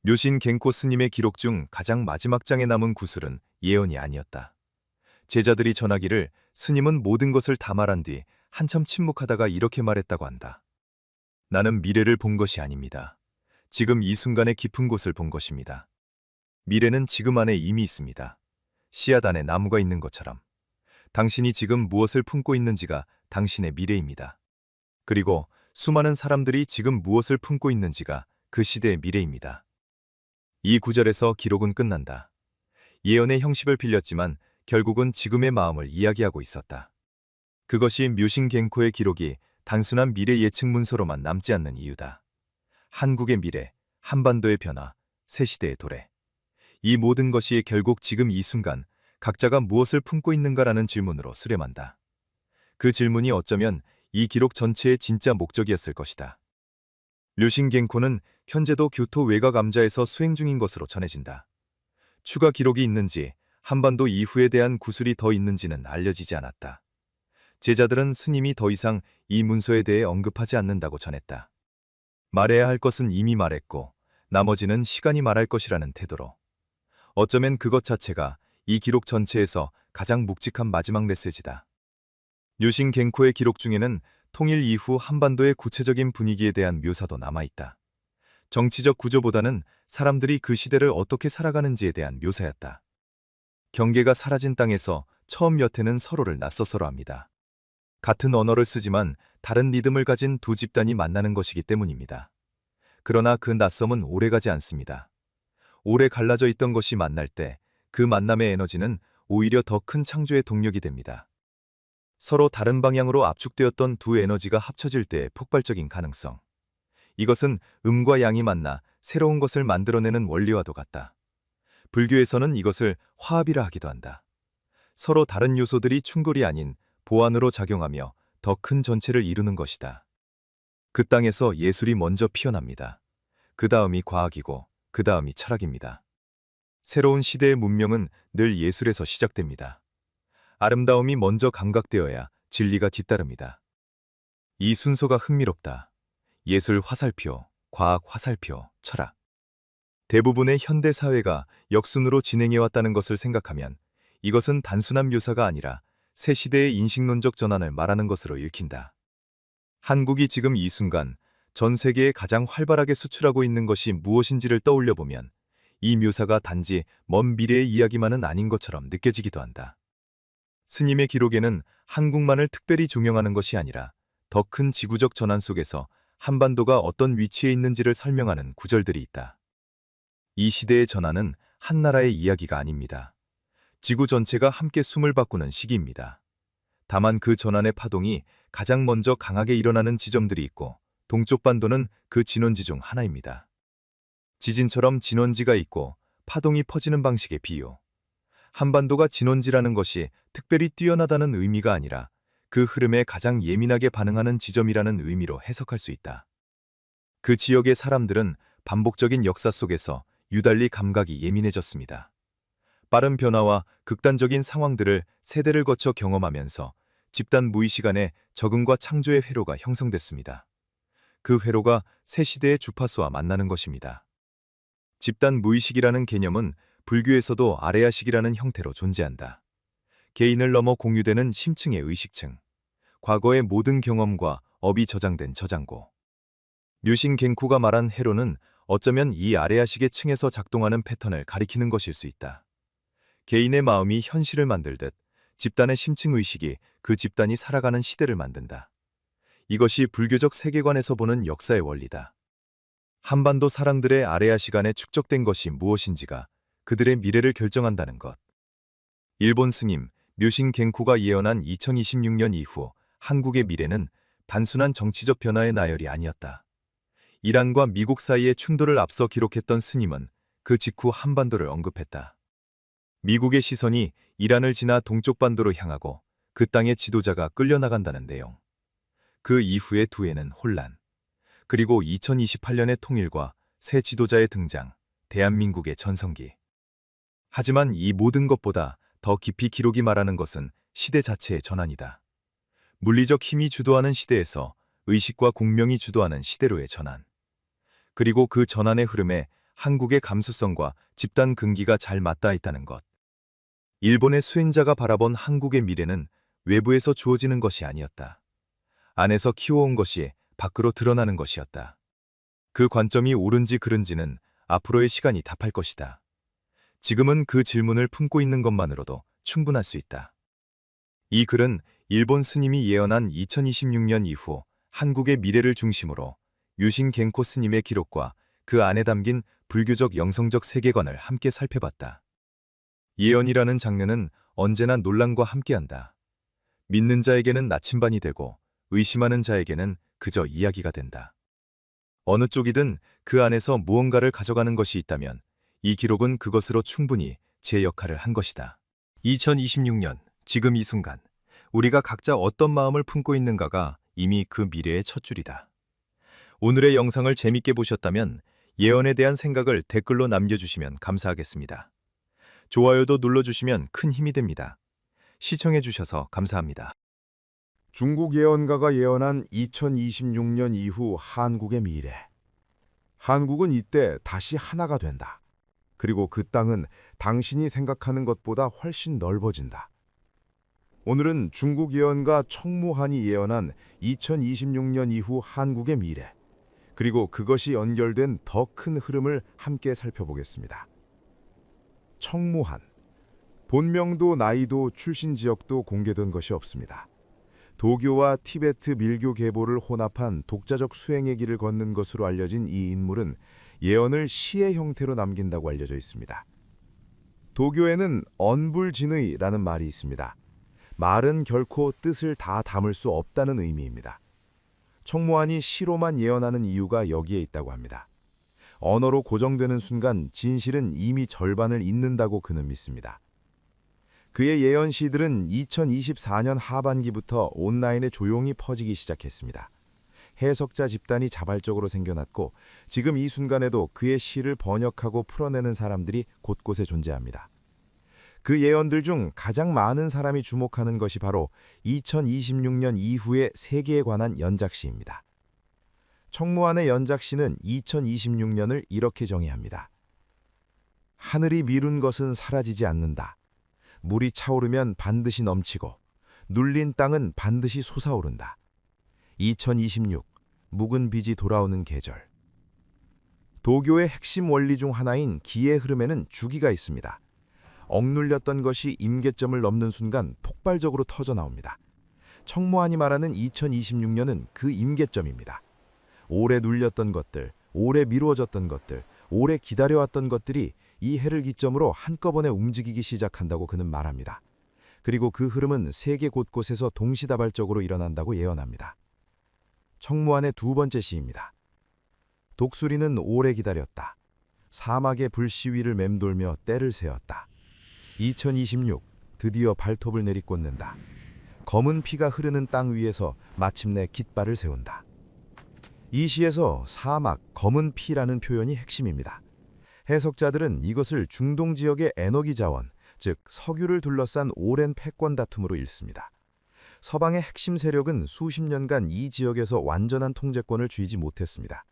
묘신 갱코 스님의 기록 중 가장 마지막 장에 남은 구술은 예언이 아니었다. 제자들이 전하기를 스님은 모든 것을 다 말한 뒤 한참 침묵하다가 이렇게 말했다고 한다. 나는 미래를 본 것이 아닙니다. 지금 이 순간의 깊은 곳을 본 것입니다. 미래는 지금 안에 이미 있습니다. 씨앗 안에 나무가 있는 것처럼. 당신이 지금 무엇을 품고 있는지가 당신의 미래입니다. 그리고 수많은 사람들이 지금 무엇을 품고 있는지가 그 시대의 미래입니다. 이 구절에서 기록은 끝난다. 예언의 형식을 빌렸지만 결국은 지금의 마음을 이야기하고 있었다. 그것이 묘신 갱코의 기록이 단순한 미래 예측 문서로만 남지 않는 이유다. 한국의 미래, 한반도의 변화, 새 시대의 도래. 이 모든 것이 결국 지금 이 순간 각자가 무엇을 품고 있는가라는 질문으로 수렴한다. 그 질문이 어쩌면 이 기록 전체의 진짜 목적이었을 것이다. 묘신 갱코는 현재도 교토 외곽 암자에서 수행 중인 것으로 전해진다. 추가 기록이 있는지, 한반도 이후에 대한 구술이 더 있는지는 알려지지 않았다. 제자들은 스님이 더 이상 이 문서에 대해 언급하지 않는다고 전했다. 말해야 할 것은 이미 말했고 나머지는 시간이 말할 것이라는 태도로. 어쩌면 그것 자체가 이 기록 전체에서 가장 묵직한 마지막 메시지다. 묘신 갱코의 기록 중에는 통일 이후 한반도의 구체적인 분위기에 대한 묘사도 남아있다. 정치적 구조보다는 사람들이 그 시대를 어떻게 살아가는지에 대한 묘사였다. 경계가 사라진 땅에서 처음 여태는 서로를 낯서서로 합니다. 같은 언어를 쓰지만 다른 리듬을 가진 두 집단이 만나는 것이기 때문입니다. 그러나 그 낯섦은 오래가지 않습니다. 오래 갈라져 있던 것이 만날 때 그 만남의 에너지는 오히려 더 큰 창조의 동력이 됩니다. 서로 다른 방향으로 압축되었던 두 에너지가 합쳐질 때의 폭발적인 가능성. 이것은 음과 양이 만나 새로운 것을 만들어내는 원리와도 같다. 불교에서는 이것을 화합이라 하기도 한다. 서로 다른 요소들이 충돌이 아닌 보완으로 작용하며 더 큰 전체를 이루는 것이다. 그 땅에서 예술이 먼저 피어납니다. 그 다음이 과학이고 그 다음이 철학입니다. 새로운 시대의 문명은 늘 예술에서 시작됩니다. 아름다움이 먼저 감각되어야 진리가 뒤따릅니다. 이 순서가 흥미롭다. 예술 화살표, 과학 화살표, 철학. 대부분의 현대 사회가 역순으로 진행해왔다는 것을 생각하면 이것은 단순한 묘사가 아니라 새 시대의 인식론적 전환을 말하는 것으로 읽힌다. 한국이 지금 이 순간 전 세계에 가장 활발하게 수출하고 있는 것이 무엇인지를 떠올려보면 이 묘사가 단지 먼 미래의 이야기만은 아닌 것처럼 느껴지기도 한다. 스님의 기록에는 한국만을 특별히 종용하는 것이 아니라 더 큰 지구적 전환 속에서 한반도가 어떤 위치에 있는지를 설명하는 구절들이 있다. 이 시대의 전환은 한 나라의 이야기가 아닙니다. 지구 전체가 함께 숨을 바꾸는 시기입니다. 다만 그 전환의 파동이 가장 먼저 강하게 일어나는 지점들이 있고 동쪽 반도는 그 진원지 중 하나입니다. 지진처럼 진원지가 있고 파동이 퍼지는 방식의 비유. 한반도가 진원지라는 것이 특별히 뛰어나다는 의미가 아니라 그 흐름에 가장 예민하게 반응하는 지점이라는 의미로 해석할 수 있다. 그 지역의 사람들은 반복적인 역사 속에서 유달리 감각이 예민해졌습니다. 빠른 변화와 극단적인 상황들을 세대를 거쳐 경험하면서 집단 무의식 안에 적응과 창조의 회로가 형성됐습니다. 그 회로가 새 시대의 주파수와 만나는 것입니다. 집단 무의식이라는 개념은 불교에서도 아레아식이라는 형태로 존재한다. 개인을 넘어 공유되는 심층의 의식층, 과거의 모든 경험과 업이 저장된 저장고. 류신 겐쿠가 말한 회로는 어쩌면 이 아레아식의 층에서 작동하는 패턴을 가리키는 것일 수 있다. 개인의 마음이 현실을 만들듯 집단의 심층 의식이 그 집단이 살아가는 시대를 만든다. 이것이 불교적 세계관에서 보는 역사의 원리다. 한반도 사람들의 아레아식 안에 축적된 것이 무엇인지가 그들의 미래를 결정한다는 것. 일본 스님 류신 겐쿠가 예언한 2026년 이후 한국의 미래는 단순한 정치적 변화의 나열이 아니었다. 이란과 미국 사이의 충돌을 앞서 기록했던 스님은 그 직후 한반도를 언급했다. 미국의 시선이 이란을 지나 동쪽 반도로 향하고 그 땅의 지도자가 끌려나간다는 내용. 그 이후의 두 해는 혼란, 그리고 2028년의 통일과 새 지도자의 등장, 대한민국의 전성기. 하지만 이 모든 것보다 더 깊이 기록이 말하는 것은 시대 자체의 전환이다. 물리적 힘이 주도하는 시대에서 의식과 공명이 주도하는 시대로의 전환. 그리고 그 전환의 흐름에 한국의 감수성과 집단 근기가 잘 맞닿아 있다는 것. 일본의 수행자가 바라본 한국의 미래는 외부에서 주어지는 것이 아니었다. 안에서 키워온 것이 밖으로 드러나는 것이었다. 그 관점이 옳은지 그른지는 앞으로의 시간이 답할 것이다. 지금은 그 질문을 품고 있는 것만으로도 충분할 수 있다. 이 글은 일본 스님이 예언한 2026년 이후 한국의 미래를 중심으로 류신 겐코 스님의 기록과 그 안에 담긴 불교적 영성적 세계관을 함께 살펴봤다. 예언이라는 장르는 언제나 논란과 함께한다. 믿는 자에게는 나침반이 되고 의심하는 자에게는 그저 이야기가 된다. 어느 쪽이든 그 안에서 무언가를 가져가는 것이 있다면 이 기록은 그것으로 충분히 제 역할을 한 것이다. 2026년, 지금 이 순간, 우리가 각자 어떤 마음을 품고 있는가가 이미 그 미래의 첫 줄이다. 오늘의 영상을 재밌게 보셨다면 예언에 대한 생각을 댓글로 남겨주시면 감사하겠습니다. 좋아요도 눌러주시면 큰 힘이 됩니다. 시청해주셔서 감사합니다. 중국 예언가가 예언한 2026년 이후 한국의 미래. 한국은 이때 다시 하나가 된다. 그리고 그 땅은 당신이 생각하는 것보다 훨씬 넓어진다. 오늘은 중국 예언가 청무한이 예언한 2026년 이후 한국의 미래, 그리고 그것이 연결된 더 큰 흐름을 함께 살펴보겠습니다. 청무한. 본명도 나이도 출신 지역도 공개된 것이 없습니다. 도교와 티베트 밀교 계보를 혼합한 독자적 수행의 길을 걷는 것으로 알려진 이 인물은 예언을 시의 형태로 남긴다고 알려져 있습니다. 도교에는 언불진의라는 말이 있습니다. 말은 결코 뜻을 다 담을 수 없다는 의미입니다. 청무한이 시로만 예언하는 이유가 여기에 있다고 합니다. 언어로 고정되는 순간 진실은 이미 절반을 잇는다고 그는 믿습니다. 그의 예언 시들은 2024년 하반기부터 온라인에 조용히 퍼지기 시작했습니다. 해석자 집단이 자발적으로 생겨났고 지금 이 순간에도 그의 시를 번역하고 풀어내는 사람들이 곳곳에 존재합니다. 그 예언들 중 가장 많은 사람이 주목하는 것이 바로 2026년 이후의 세계에 관한 연작시입니다. 청무한의 연작시는 2026년을 이렇게 정의합니다. 하늘이 미룬 것은 사라지지 않는다. 물이 차오르면 반드시 넘치고 눌린 땅은 반드시 솟아오른다. 2026 묵은 빚이 돌아오는 계절. 도교의 핵심 원리 중 하나인 기의 흐름에는 주기가 있습니다. 억눌렸던 것이 임계점을 넘는 순간 폭발적으로 터져나옵니다. 청무한이 말하는 2026년은 그 임계점입니다. 오래 눌렸던 것들, 오래 미루어졌던 것들, 오래 기다려왔던 것들이 이 해를 기점으로 한꺼번에 움직이기 시작한다고 그는 말합니다. 그리고 그 흐름은 세계 곳곳에서 동시다발적으로 일어난다고 예언합니다. 청무한의 두 번째 시입니다. 독수리는 오래 기다렸다. 사막의 불시위를 맴돌며 때를 세었다. 2026 드디어 발톱을 내리꽂는다. 검은 피가 흐르는 땅 위에서 마침내 깃발을 세운다. 이 시에서 사막, 검은 피라는 표현이 핵심입니다. 해석자들은 이것을 중동 지역의 에너지 자원, 즉 석유를 둘러싼 오랜 패권 다툼으로 읽습니다. 서방의 핵심 세력은 수십 년간 이 지역에서 완전한 통제권을 쥐지 못했습니다.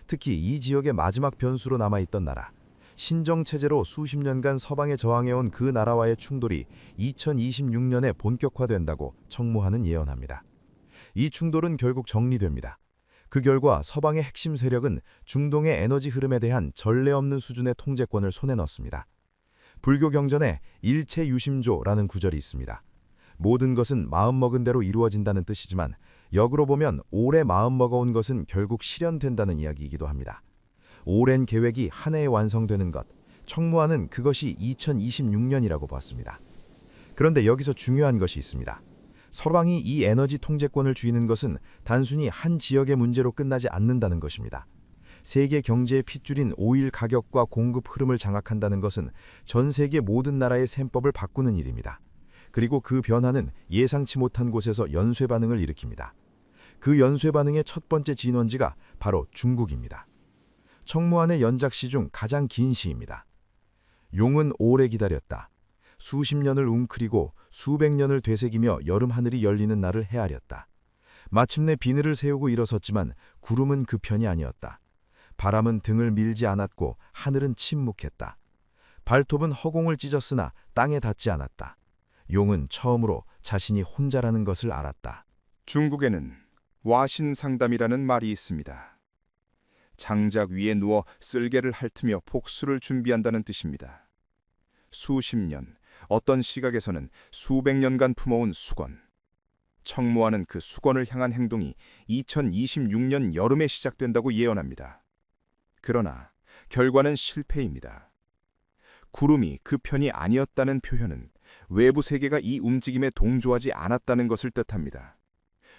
특히 이 지역의 마지막 변수로 남아있던 나라, 신정체제로 수십 년간 서방에 저항해온 그 나라와의 충돌이 2026년에 본격화된다고 청무하는 예언합니다. 이 충돌은 결국 정리됩니다. 그 결과 서방의 핵심 세력은 중동의 에너지 흐름에 대한 전례 없는 수준의 통제권을 손에 넣습니다. 불교 경전에 일체 유심조라는 구절이 있습니다. 모든 것은 마음먹은 대로 이루어진다는 뜻이지만 역으로 보면 오래 마음먹어온 것은 결국 실현된다는 이야기이기도 합니다. 오랜 계획이 한 해에 완성되는 것, 청무하는 그것이 2026년이라고 봤습니다. 그런데 여기서 중요한 것이 있습니다. 서방이 이 에너지 통제권을 쥐는 것은 단순히 한 지역의 문제로 끝나지 않는다는 것입니다. 세계 경제의 핏줄인 오일 가격과 공급 흐름을 장악한다는 것은 전 세계 모든 나라의 셈법을 바꾸는 일입니다. 그리고 그 변화는 예상치 못한 곳에서 연쇄 반응을 일으킵니다. 그 연쇄 반응의 첫 번째 진원지가 바로 중국입니다. 청무환의 연작시 중 가장 긴 시입니다. 용은 오래 기다렸다. 수십 년을 웅크리고 수백 년을 되새기며 여름 하늘이 열리는 날을 헤아렸다. 마침내 비늘을 세우고 일어섰지만 구름은 그 편이 아니었다. 바람은 등을 밀지 않았고 하늘은 침묵했다. 발톱은 허공을 찢었으나 땅에 닿지 않았다. 용은 처음으로 자신이 혼자라는 것을 알았다. 중국에는 와신상담이라는 말이 있습니다. 장작 위에 누워 쓸개를 핥으며 복수를 준비한다는 뜻입니다. 수십 년, 어떤 시각에서는 수백 년간 품어온 수건. 청무하는 그 수건을 향한 행동이 2026년 여름에 시작된다고 예언합니다. 그러나 결과는 실패입니다. 구름이 그 편이 아니었다는 표현은 외부 세계가 이 움직임에 동조하지 않았다는 것을 뜻합니다.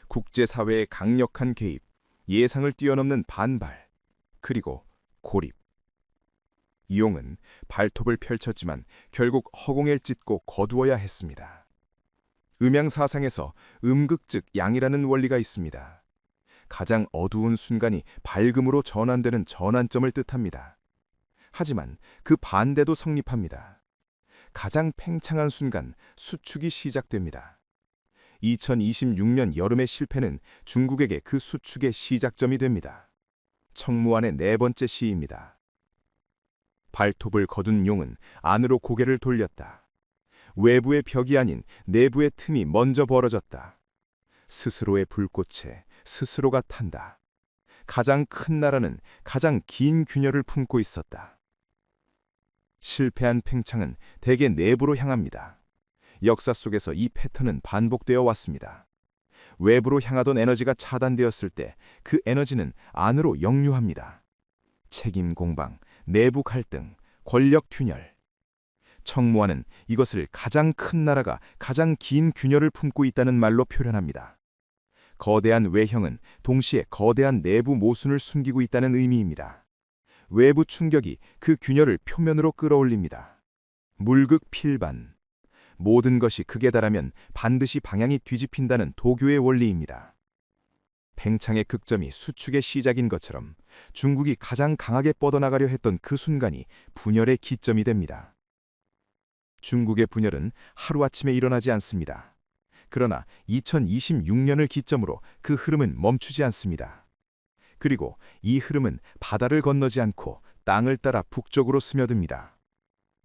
국제사회의 강력한 개입, 예상을 뛰어넘는 반발, 그리고 고립. 용은 발톱을 펼쳤지만 결국 허공에 찢고 거두어야 했습니다. 음양사상에서 음극 즉 양이라는 원리가 있습니다. 가장 어두운 순간이 밝음으로 전환되는 전환점을 뜻합니다. 하지만 그 반대도 성립합니다. 가장 팽창한 순간 수축이 시작됩니다. 2026년 여름의 실패는 중국에게 그 수축의 시작점이 됩니다. 청무환의 네 번째 시입니다. 발톱을 거둔 용은 안으로 고개를 돌렸다. 외부의 벽이 아닌 내부의 틈이 먼저 벌어졌다. 스스로의 불꽃에 스스로가 탄다. 가장 큰 나라는 가장 긴 균열을 품고 있었다. 실패한 팽창은 대개 내부로 향합니다. 역사 속에서 이 패턴은 반복되어 왔습니다. 외부로 향하던 에너지가 차단되었을 때 그 에너지는 안으로 역류합니다. 책임 공방, 내부 갈등, 권력 균열. 청무환은 이것을 가장 큰 나라가 가장 긴 균열을 품고 있다는 말로 표현합니다. 거대한 외형은 동시에 거대한 내부 모순을 숨기고 있다는 의미입니다. 외부 충격이 그 균열을 표면으로 끌어올립니다. 물극필반. 모든 것이 극에 달하면 반드시 방향이 뒤집힌다는 도교의 원리입니다. 팽창의 극점이 수축의 시작인 것처럼 중국이 가장 강하게 뻗어나가려 했던 그 순간이 분열의 기점이 됩니다. 중국의 분열은 하루아침에 일어나지 않습니다. 그러나 2026년을 기점으로 그 흐름은 멈추지 않습니다. 그리고 이 흐름은 바다를 건너지 않고 땅을 따라 북쪽으로 스며듭니다.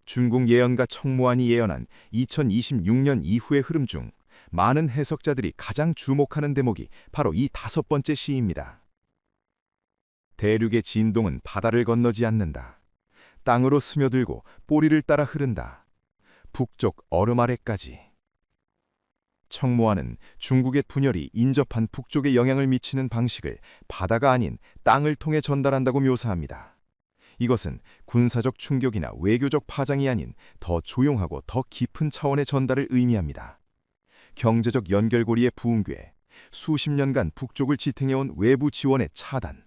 중국 예언가 청무환이 예언한 2026년 이후의 흐름 중 많은 해석자들이 가장 주목하는 대목이 바로 이 다섯 번째 시입니다. 대륙의 진동은 바다를 건너지 않는다. 땅으로 스며들고 뿌리를 따라 흐른다. 북쪽 얼음 아래까지. 청무환은 중국의 분열이 인접한 북쪽에 영향을 미치는 방식을 바다가 아닌 땅을 통해 전달한다고 묘사합니다. 이것은 군사적 충격이나 외교적 파장이 아닌 더 조용하고 더 깊은 차원의 전달을 의미합니다. 경제적 연결고리의 붕괴, 수십 년간 북쪽을 지탱해온 외부 지원의 차단,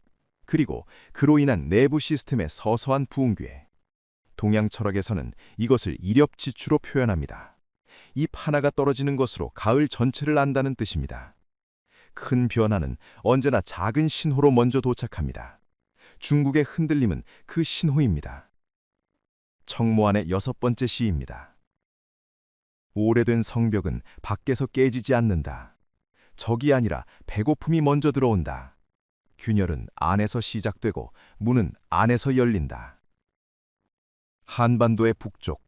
그리고 그로 인한 내부 시스템의 서서한 붕괴. 동양 철학에서는 이것을 이렵지추로 표현합니다. 잎 하나가 떨어지는 것으로 가을 전체를 안다는 뜻입니다. 큰 변화는 언제나 작은 신호로 먼저 도착합니다. 중국의 흔들림은 그 신호입니다. 청모안의 6번째 시입니다. 오래된 성벽은 밖에서 깨지지 않는다. 적이 아니라 배고픔이 먼저 들어온다. 균열은 안에서 시작되고 문은 안에서 열린다. 한반도의 북쪽,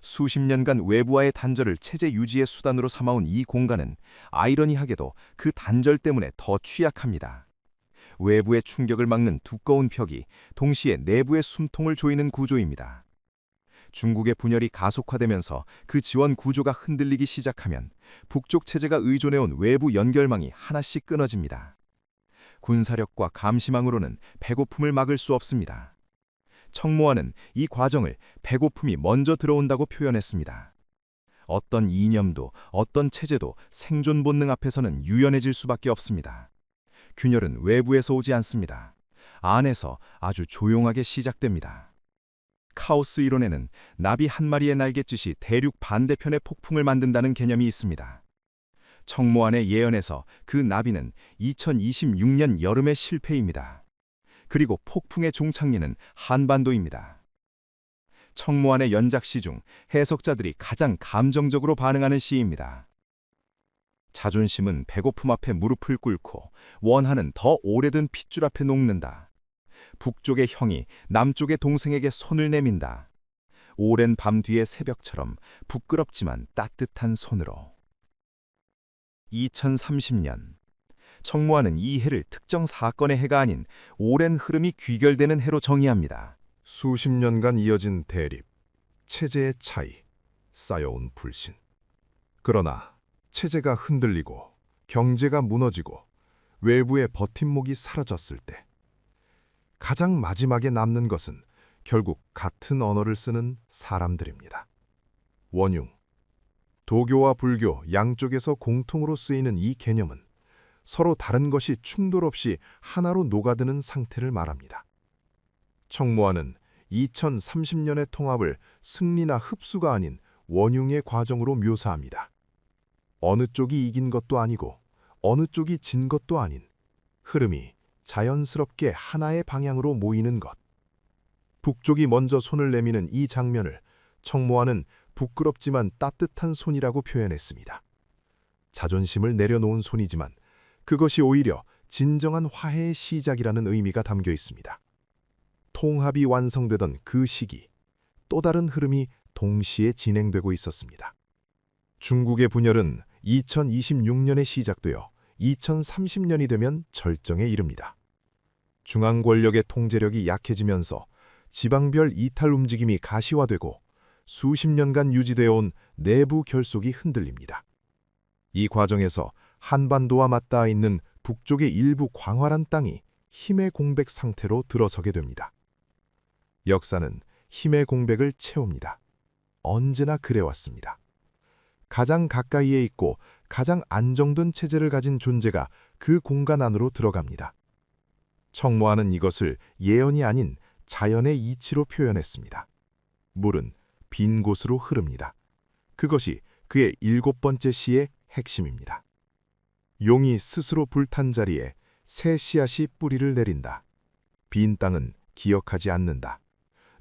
수십 년간 외부와의 단절을 체제 유지의 수단으로 삼아온 이 공간은 아이러니하게도 그 단절 때문에 더 취약합니다. 외부의 충격을 막는 두꺼운 벽이 동시에 내부의 숨통을 조이는 구조입니다. 중국의 분열이 가속화되면서 그 지원 구조가 흔들리기 시작하면 북쪽 체제가 의존해온 외부 연결망이 하나씩 끊어집니다. 군사력과 감시망으로는 배고픔을 막을 수 없습니다. 청모안은 이 과정을 배고픔이 먼저 들어온다고 표현했습니다. 어떤 이념도 어떤 체제도 생존 본능 앞에서는 유연해질 수밖에 없습니다. 균열은 외부에서 오지 않습니다. 안에서 아주 조용하게 시작됩니다. 카오스 이론에는 나비 한 마리의 날갯짓이 대륙 반대편의 폭풍을 만든다는 개념이 있습니다. 청모안의 예언에서 그 나비는 2026년 여름의 실패입니다. 그리고 폭풍의 종착리는 한반도입니다. 청모안의 연작시 중 해석자들이 가장 감정적으로 반응하는 시입니다. 자존심은 배고픔 앞에 무릎을 꿇고 원한은 더 오래된 핏줄 앞에 녹는다. 북쪽의 형이 남쪽의 동생에게 손을 내민다. 오랜 밤 뒤의 새벽처럼 부끄럽지만 따뜻한 손으로. 2030년 청모안은 이 해를 특정 사건의 해가 아닌 오랜 흐름이 귀결되는 해로 정의합니다. 수십 년간 이어진 대립, 체제의 차이, 쌓여온 불신. 그러나 체제가 흔들리고 경제가 무너지고 외부의 버팀목이 사라졌을 때 가장 마지막에 남는 것은 결국 같은 언어를 쓰는 사람들입니다. 원융, 도교와 불교 양쪽에서 공통으로 쓰이는 이 개념은 서로 다른 것이 충돌 없이 하나로 녹아드는 상태를 말합니다. 청모안은 2030년의 통합을 승리나 흡수가 아닌 원융의 과정으로 묘사합니다. 어느 쪽이 이긴 것도 아니고 어느 쪽이 진 것도 아닌 흐름이 자연스럽게 하나의 방향으로 모이는 것. 북쪽이 먼저 손을 내미는 이 장면을 청모안은 부끄럽지만 따뜻한 손이라고 표현했습니다. 자존심을 내려놓은 손이지만 그것이 오히려 진정한 화해의 시작이라는 의미가 담겨 있습니다. 통합이 완성되던 그 시기, 또 다른 흐름이 동시에 진행되고 있었습니다. 중국의 분열은 2026년에 시작되어 2030년이 되면 절정에 이릅니다. 중앙 권력의 통제력이 약해지면서 지방별 이탈 움직임이 가시화되고 수십 년간 유지되어 온 내부 결속이 흔들립니다. 이 과정에서 한반도와 맞닿아 있는 북쪽의 일부 광활한 땅이 힘의 공백 상태로 들어서게 됩니다. 역사는 힘의 공백을 채웁니다. 언제나 그래왔습니다. 가장 가까이에 있고 가장 안정된 체제를 가진 존재가 그 공간 안으로 들어갑니다. 청모안은 이것을 예언이 아닌 자연의 이치로 표현했습니다. 물은 빈 곳으로 흐릅니다. 그것이 그의 7번째 시의 핵심입니다. 용이 스스로 불탄 자리에 새 씨앗이 뿌리를 내린다. 빈 땅은 기억하지 않는다.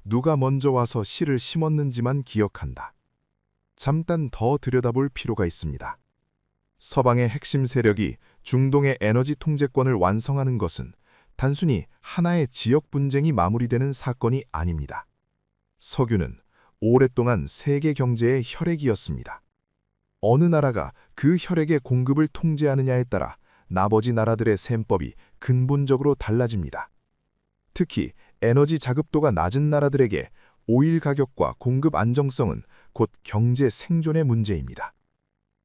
누가 먼저 와서 씨를 심었는지만 기억한다. 잠깐 더 들여다볼 필요가 있습니다. 서방의 핵심 세력이 중동의 에너지 통제권을 완성하는 것은 단순히 하나의 지역 분쟁이 마무리되는 사건이 아닙니다. 석유는 오랫동안 세계 경제의 혈액이었습니다. 어느 나라가 그 혈액의 공급을 통제하느냐에 따라 나머지 나라들의 셈법이 근본적으로 달라집니다. 특히 에너지 자급도가 낮은 나라들에게 오일 가격과 공급 안정성은 곧 경제 생존의 문제입니다.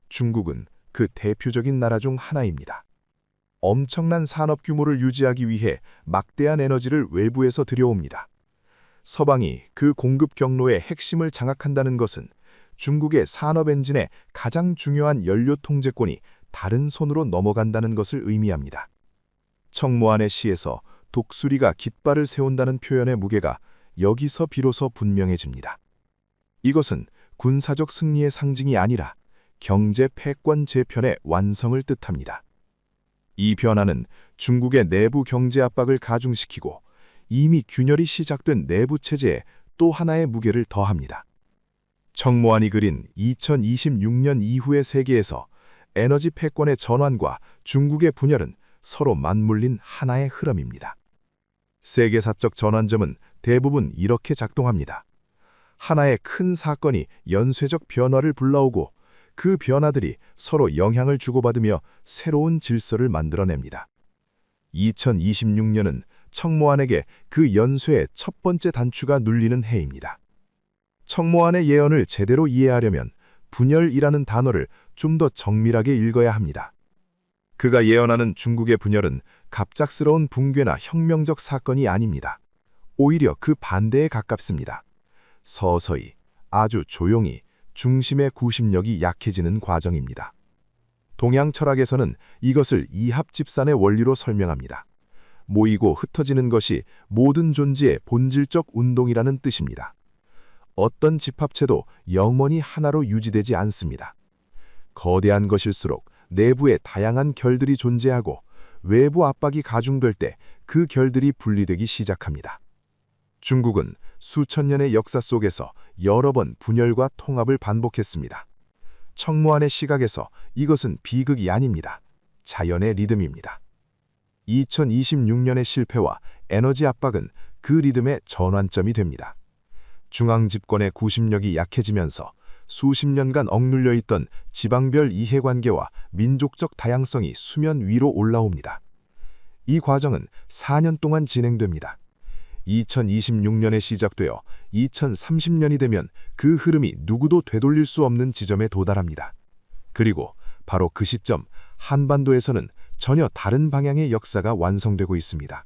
중국은 그 대표적인 나라 중 하나입니다. 엄청난 산업 규모를 유지하기 위해 막대한 에너지를 외부에서 들여옵니다. 서방이 그 공급 경로의 핵심을 장악한다는 것은 중국의 산업 엔진의 가장 중요한 연료 통제권이 다른 손으로 넘어간다는 것을 의미합니다. 청모안의 시에서 독수리가 깃발을 세운다는 표현의 무게가 여기서 비로소 분명해집니다. 이것은 군사적 승리의 상징이 아니라 경제 패권 재편의 완성을 뜻합니다. 이 변화는 중국의 내부 경제 압박을 가중시키고 이미 균열이 시작된 내부 체제에 또 하나의 무게를 더합니다. 청모안이 그린 2026년 이후의 세계에서 에너지 패권의 전환과 중국의 분열은 서로 맞물린 하나의 흐름입니다. 세계사적 전환점은 대부분 이렇게 작동합니다. 하나의 큰 사건이 연쇄적 변화를 불러오고 그 변화들이 서로 영향을 주고받으며 새로운 질서를 만들어냅니다. 2026년은 청모안에게 그 연쇄의 첫 번째 단추가 눌리는 해입니다. 청모안의 예언을 제대로 이해하려면 분열이라는 단어를 좀 더 정밀하게 읽어야 합니다. 그가 예언하는 중국의 분열은 갑작스러운 붕괴나 혁명적 사건이 아닙니다. 오히려 그 반대에 가깝습니다. 서서히, 아주 조용히 중심의 구심력이 약해지는 과정입니다. 동양 철학에서는 이것을 이합집산의 원리로 설명합니다. 모이고 흩어지는 것이 모든 존재의 본질적 운동이라는 뜻입니다. 어떤 집합체도 영원히 하나로 유지되지 않습니다. 거대한 것일수록 내부에 다양한 결들이 존재하고 외부 압박이 가중될 때 그 결들이 분리되기 시작합니다. 중국은 수천 년의 역사 속에서 여러 번 분열과 통합을 반복했습니다. 청모안의 시각에서 이것은 비극이 아닙니다. 자연의 리듬입니다. 2026년의 실패와 에너지 압박은 그 리듬의 전환점이 됩니다. 중앙 집권의 구심력이 약해지면서 수십 년간 억눌려 있던 지방별 이해관계와 민족적 다양성이 수면 위로 올라옵니다. 이 과정은 4년 동안 진행됩니다. 2026년에 시작되어 2030년이 되면 그 흐름이 누구도 되돌릴 수 없는 지점에 도달합니다. 그리고 바로 그 시점, 한반도에서는 전혀 다른 방향의 역사가 완성되고 있습니다.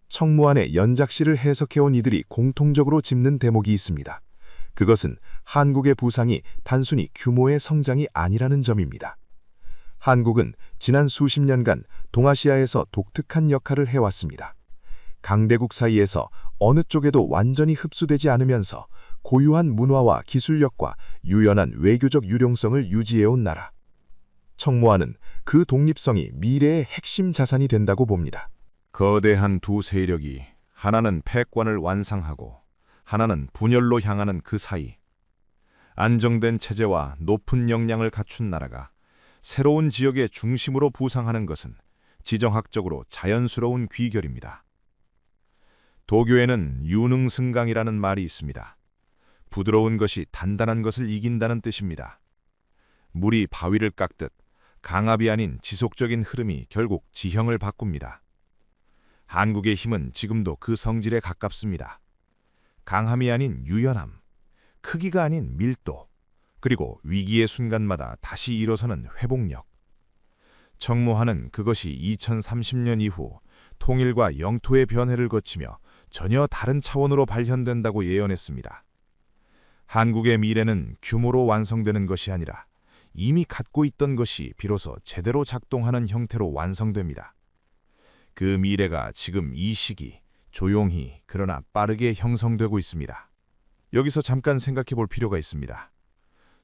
청모안의 연작시를 해석해온 이들이 공통적으로 짚는 대목이 있습니다. 그것은 한국의 부상이 단순히 규모의 성장이 아니라는 점입니다. 한국은 지난 수십 년간 동아시아에서 독특한 역할을 해왔습니다. 강대국 사이에서 어느 쪽에도 완전히 흡수되지 않으면서 고유한 문화와 기술력과 유연한 외교적 유용성을 유지해온 나라. 청모안은 그 독립성이 미래의 핵심 자산이 된다고 봅니다. 거대한 두 세력이 하나는 패권을 완성하고 하나는 분열로 향하는 그 사이, 안정된 체제와 높은 역량을 갖춘 나라가 새로운 지역의 중심으로 부상하는 것은 지정학적으로 자연스러운 귀결입니다. 도교에는 유능승강이라는 말이 있습니다. 부드러운 것이 단단한 것을 이긴다는 뜻입니다. 물이 바위를 깎듯 강압이 아닌 지속적인 흐름이 결국 지형을 바꿉니다. 한국의 힘은 지금도 그 성질에 가깝습니다. 강함이 아닌 유연함, 크기가 아닌 밀도, 그리고 위기의 순간마다 다시 일어서는 회복력. 청모안은 그것이 2030년 이후 통일과 영토의 변해를 거치며 전혀 다른 차원으로 발현된다고 예언했습니다. 한국의 미래는 규모로 완성되는 것이 아니라 이미 갖고 있던 것이 비로소 제대로 작동하는 형태로 완성됩니다. 그 미래가 지금 이 시기 조용히 그러나 빠르게 형성되고 있습니다. 여기서 잠깐 생각해 볼 필요가 있습니다.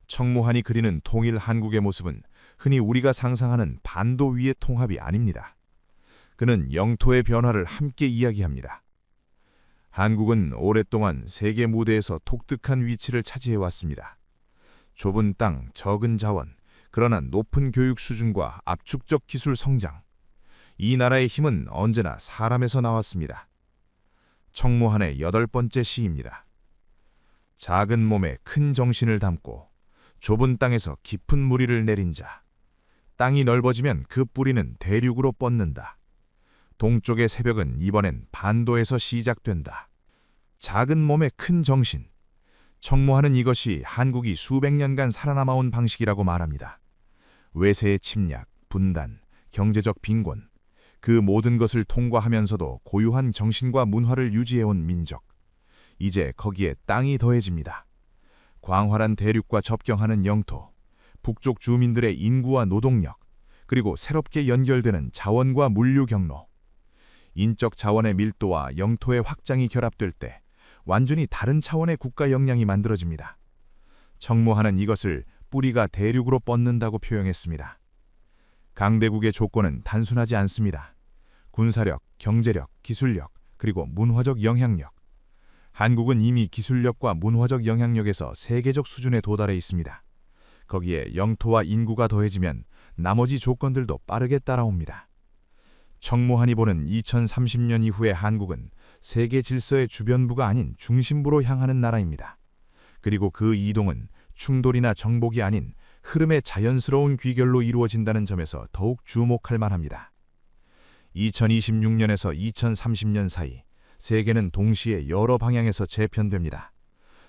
청모안이 그리는 통일 한국의 모습은 흔히 우리가 상상하는 반도 위의 통합이 아닙니다. 그는 영토의 변화를 함께 이야기합니다. 한국은 오랫동안 세계 무대에서 독특한 위치를 차지해왔습니다. 좁은 땅, 적은 자원, 그러나 높은 교육 수준과 압축적 기술 성장. 이 나라의 힘은 언제나 사람에서 나왔습니다. 청모안의 8번째 시입니다. 작은 몸에 큰 정신을 담고 좁은 땅에서 깊은 무리를 내린 자. 땅이 넓어지면 그 뿌리는 대륙으로 뻗는다. 동쪽의 새벽은 이번엔 반도에서 시작된다. 작은 몸에 큰 정신. 청모안은 이것이 한국이 수백 년간 살아남아온 방식이라고 말합니다. 외세의 침략, 분단, 경제적 빈곤, 그 모든 것을 통과하면서도 고유한 정신과 문화를 유지해온 민족. 이제 거기에 땅이 더해집니다. 광활한 대륙과 접경하는 영토, 북쪽 주민들의 인구와 노동력, 그리고 새롭게 연결되는 자원과 물류 경로. 인적 자원의 밀도와 영토의 확장이 결합될 때 완전히 다른 차원의 국가 역량이 만들어집니다. 청모하는 이것을 뿌리가 대륙으로 뻗는다고 표현했습니다. 강대국의 조건은 단순하지 않습니다. 군사력, 경제력, 기술력, 그리고 문화적 영향력. 한국은 이미 기술력과 문화적 영향력에서 세계적 수준에 도달해 있습니다. 거기에 영토와 인구가 더해지면 나머지 조건들도 빠르게 따라옵니다. 청모한이 보는 2030년 이후의 한국은 세계 질서의 주변부가 아닌 중심부로 향하는 나라입니다. 그리고 그 이동은 충돌이나 정복이 아닌 흐름의 자연스러운 귀결로 이루어진다는 점에서 더욱 주목할 만합니다. 2026년에서 2030년 사이 세계는 동시에 여러 방향에서 재편됩니다.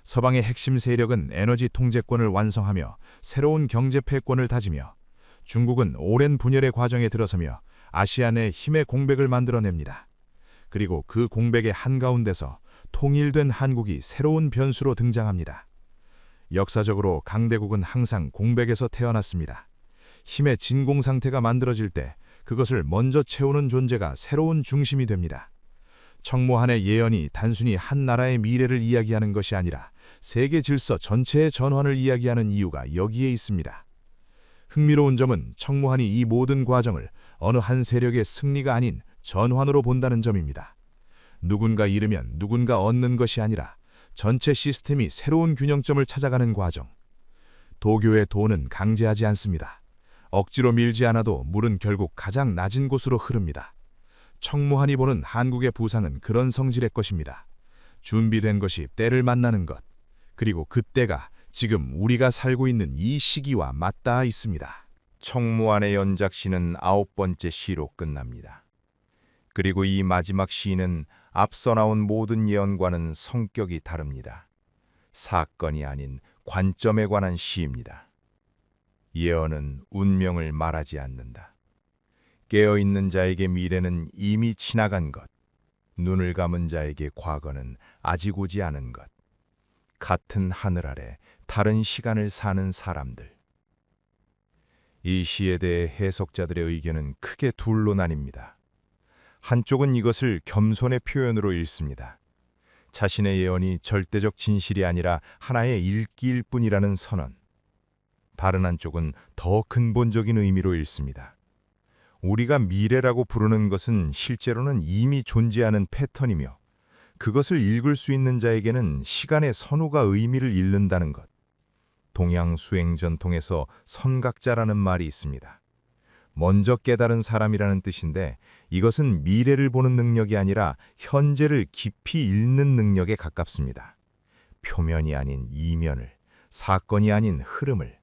서방의 핵심 세력은 에너지 통제권을 완성하며 새로운 경제 패권을 다지며 중국은 오랜 분열의 과정에 들어서며 아시아 내 힘의 공백을 만들어냅니다. 그리고 그 공백의 한가운데서 통일된 한국이 새로운 변수로 등장합니다. 역사적으로 강대국은 항상 공백에서 태어났습니다. 힘의 진공 상태가 만들어질 때 그것을 먼저 채우는 존재가 새로운 중심이 됩니다. 청모한의 예언이 단순히 한 나라의 미래를 이야기하는 것이 아니라 세계 질서 전체의 전환을 이야기하는 이유가 여기에 있습니다. 흥미로운 점은 청모한이 이 모든 과정을 어느 한 세력의 승리가 아닌 전환으로 본다는 점입니다. 누군가 잃으면 누군가 얻는 것이 아니라 전체 시스템이 새로운 균형점을 찾아가는 과정. 도교의 도는 강제하지 않습니다. 억지로 밀지 않아도 물은 결국 가장 낮은 곳으로 흐릅니다. 청모한이 보는 한국의 부상은 그런 성질의 것입니다. 준비된 것이 때를 만나는 것, 그리고 그 때가 지금 우리가 살고 있는 이 시기와 맞닿아 있습니다. 청무한의 연작시는 9번째 시로 끝납니다. 그리고 이 마지막 시는 앞서 나온 모든 예언과는 성격이 다릅니다. 사건이 아닌 관점에 관한 시입니다. 예언은 운명을 말하지 않는다. 깨어있는 자에게 미래는 이미 지나간 것, 눈을 감은 자에게 과거는 아직 오지 않은 것, 같은 하늘 아래 다른 시간을 사는 사람들. 이 시에 대해 해석자들의 의견은 크게 둘로 나뉩니다. 한쪽은 이것을 겸손의 표현으로 읽습니다. 자신의 예언이 절대적 진실이 아니라 하나의 읽기일 뿐이라는 선언. 다른 한쪽은 더 근본적인 의미로 읽습니다. 우리가 미래라고 부르는 것은 실제로는 이미 존재하는 패턴이며 그것을 읽을 수 있는 자에게는 시간의 선우가 의미를 잃는다는 것. 동양 수행 전통에서 선각자라는 말이 있습니다. 먼저 깨달은 사람이라는 뜻인데 이것은 미래를 보는 능력이 아니라 현재를 깊이 읽는 능력에 가깝습니다. 표면이 아닌 이면을, 사건이 아닌 흐름을.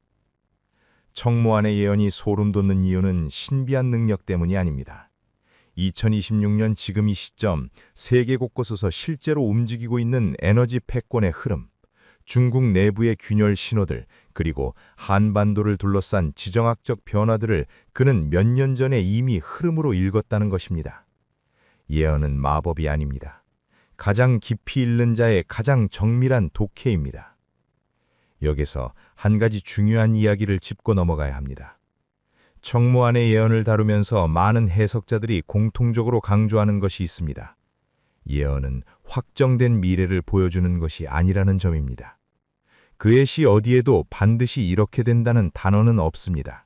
청모한의 예언이 소름 돋는 이유는 신비한 능력 때문이 아닙니다. 2026년 지금 이 시점 세계 곳곳에서 실제로 움직이고 있는 에너지 패권의 흐름, 중국 내부의 균열 신호들, 그리고 한반도를 둘러싼 지정학적 변화들을 그는 몇 년 전에 이미 흐름으로 읽었다는 것입니다. 예언은 마법이 아닙니다. 가장 깊이 읽는 자의 가장 정밀한 독해입니다. 여기서 한 가지 중요한 이야기를 짚고 넘어가야 합니다. 청모한의 예언을 다루면서 많은 해석자들이 공통적으로 강조하는 것이 있습니다. 예언은 확정된 미래를 보여주는 것이 아니라는 점입니다. 그의 시 어디에도 반드시 이렇게 된다는 단어는 없습니다.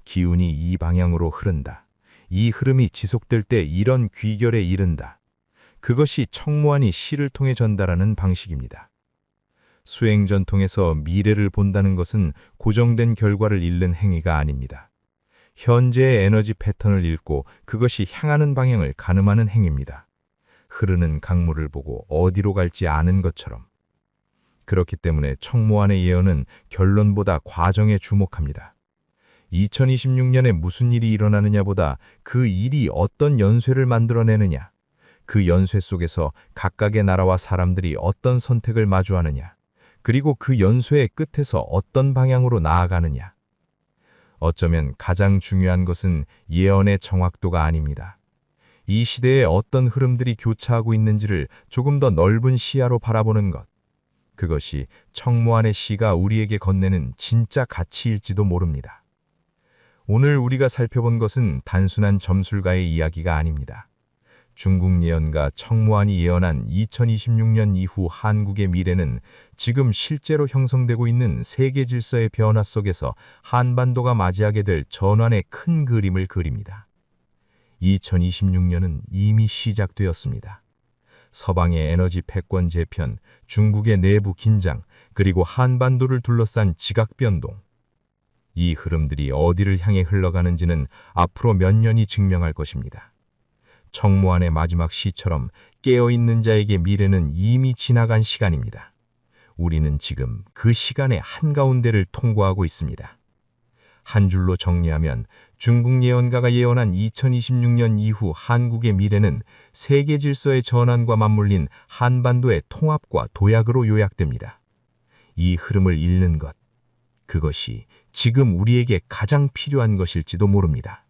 기운이 이 방향으로 흐른다. 이 흐름이 지속될 때 이런 귀결에 이른다. 그것이 청모한이 시를 통해 전달하는 방식입니다. 수행 전통에서 미래를 본다는 것은 고정된 결과를 읽는 행위가 아닙니다. 현재의 에너지 패턴을 읽고 그것이 향하는 방향을 가늠하는 행위입니다. 흐르는 강물을 보고 어디로 갈지 아는 것처럼. 그렇기 때문에 청모한의 예언은 결론보다 과정에 주목합니다. 2026년에 무슨 일이 일어나느냐보다 그 일이 어떤 연쇄를 만들어내느냐, 그 연쇄 속에서 각각의 나라와 사람들이 어떤 선택을 마주하느냐, 그리고 그 연쇄의 끝에서 어떤 방향으로 나아가느냐. 어쩌면 가장 중요한 것은 예언의 정확도가 아닙니다. 이 시대에 어떤 흐름들이 교차하고 있는지를 조금 더 넓은 시야로 바라보는 것. 그것이 청모한의 시가 우리에게 건네는 진짜 가치일지도 모릅니다. 오늘 우리가 살펴본 것은 단순한 점술가의 이야기가 아닙니다. 중국 예언가 청무환이 예언한 2026년 이후 한국의 미래는 지금 실제로 형성되고 있는 세계 질서의 변화 속에서 한반도가 맞이하게 될 전환의 큰 그림을 그립니다. 2026년은 이미 시작되었습니다. 서방의 에너지 패권 재편, 중국의 내부 긴장, 그리고 한반도를 둘러싼 지각 변동. 이 흐름들이 어디를 향해 흘러가는지는 앞으로 몇 년이 증명할 것입니다. 청무환의 마지막 시처럼 깨어있는 자에게 미래는 이미 지나간 시간입니다. 우리는 지금 그 시간의 한가운데를 통과하고 있습니다. 한 줄로 정리하면 중국 예언가가 예언한 2026년 이후 한국의 미래는 세계 질서의 전환과 맞물린 한반도의 통합과 도약으로 요약됩니다. 이 흐름을 읽는 것, 그것이 지금 우리에게 가장 필요한 것일지도 모릅니다.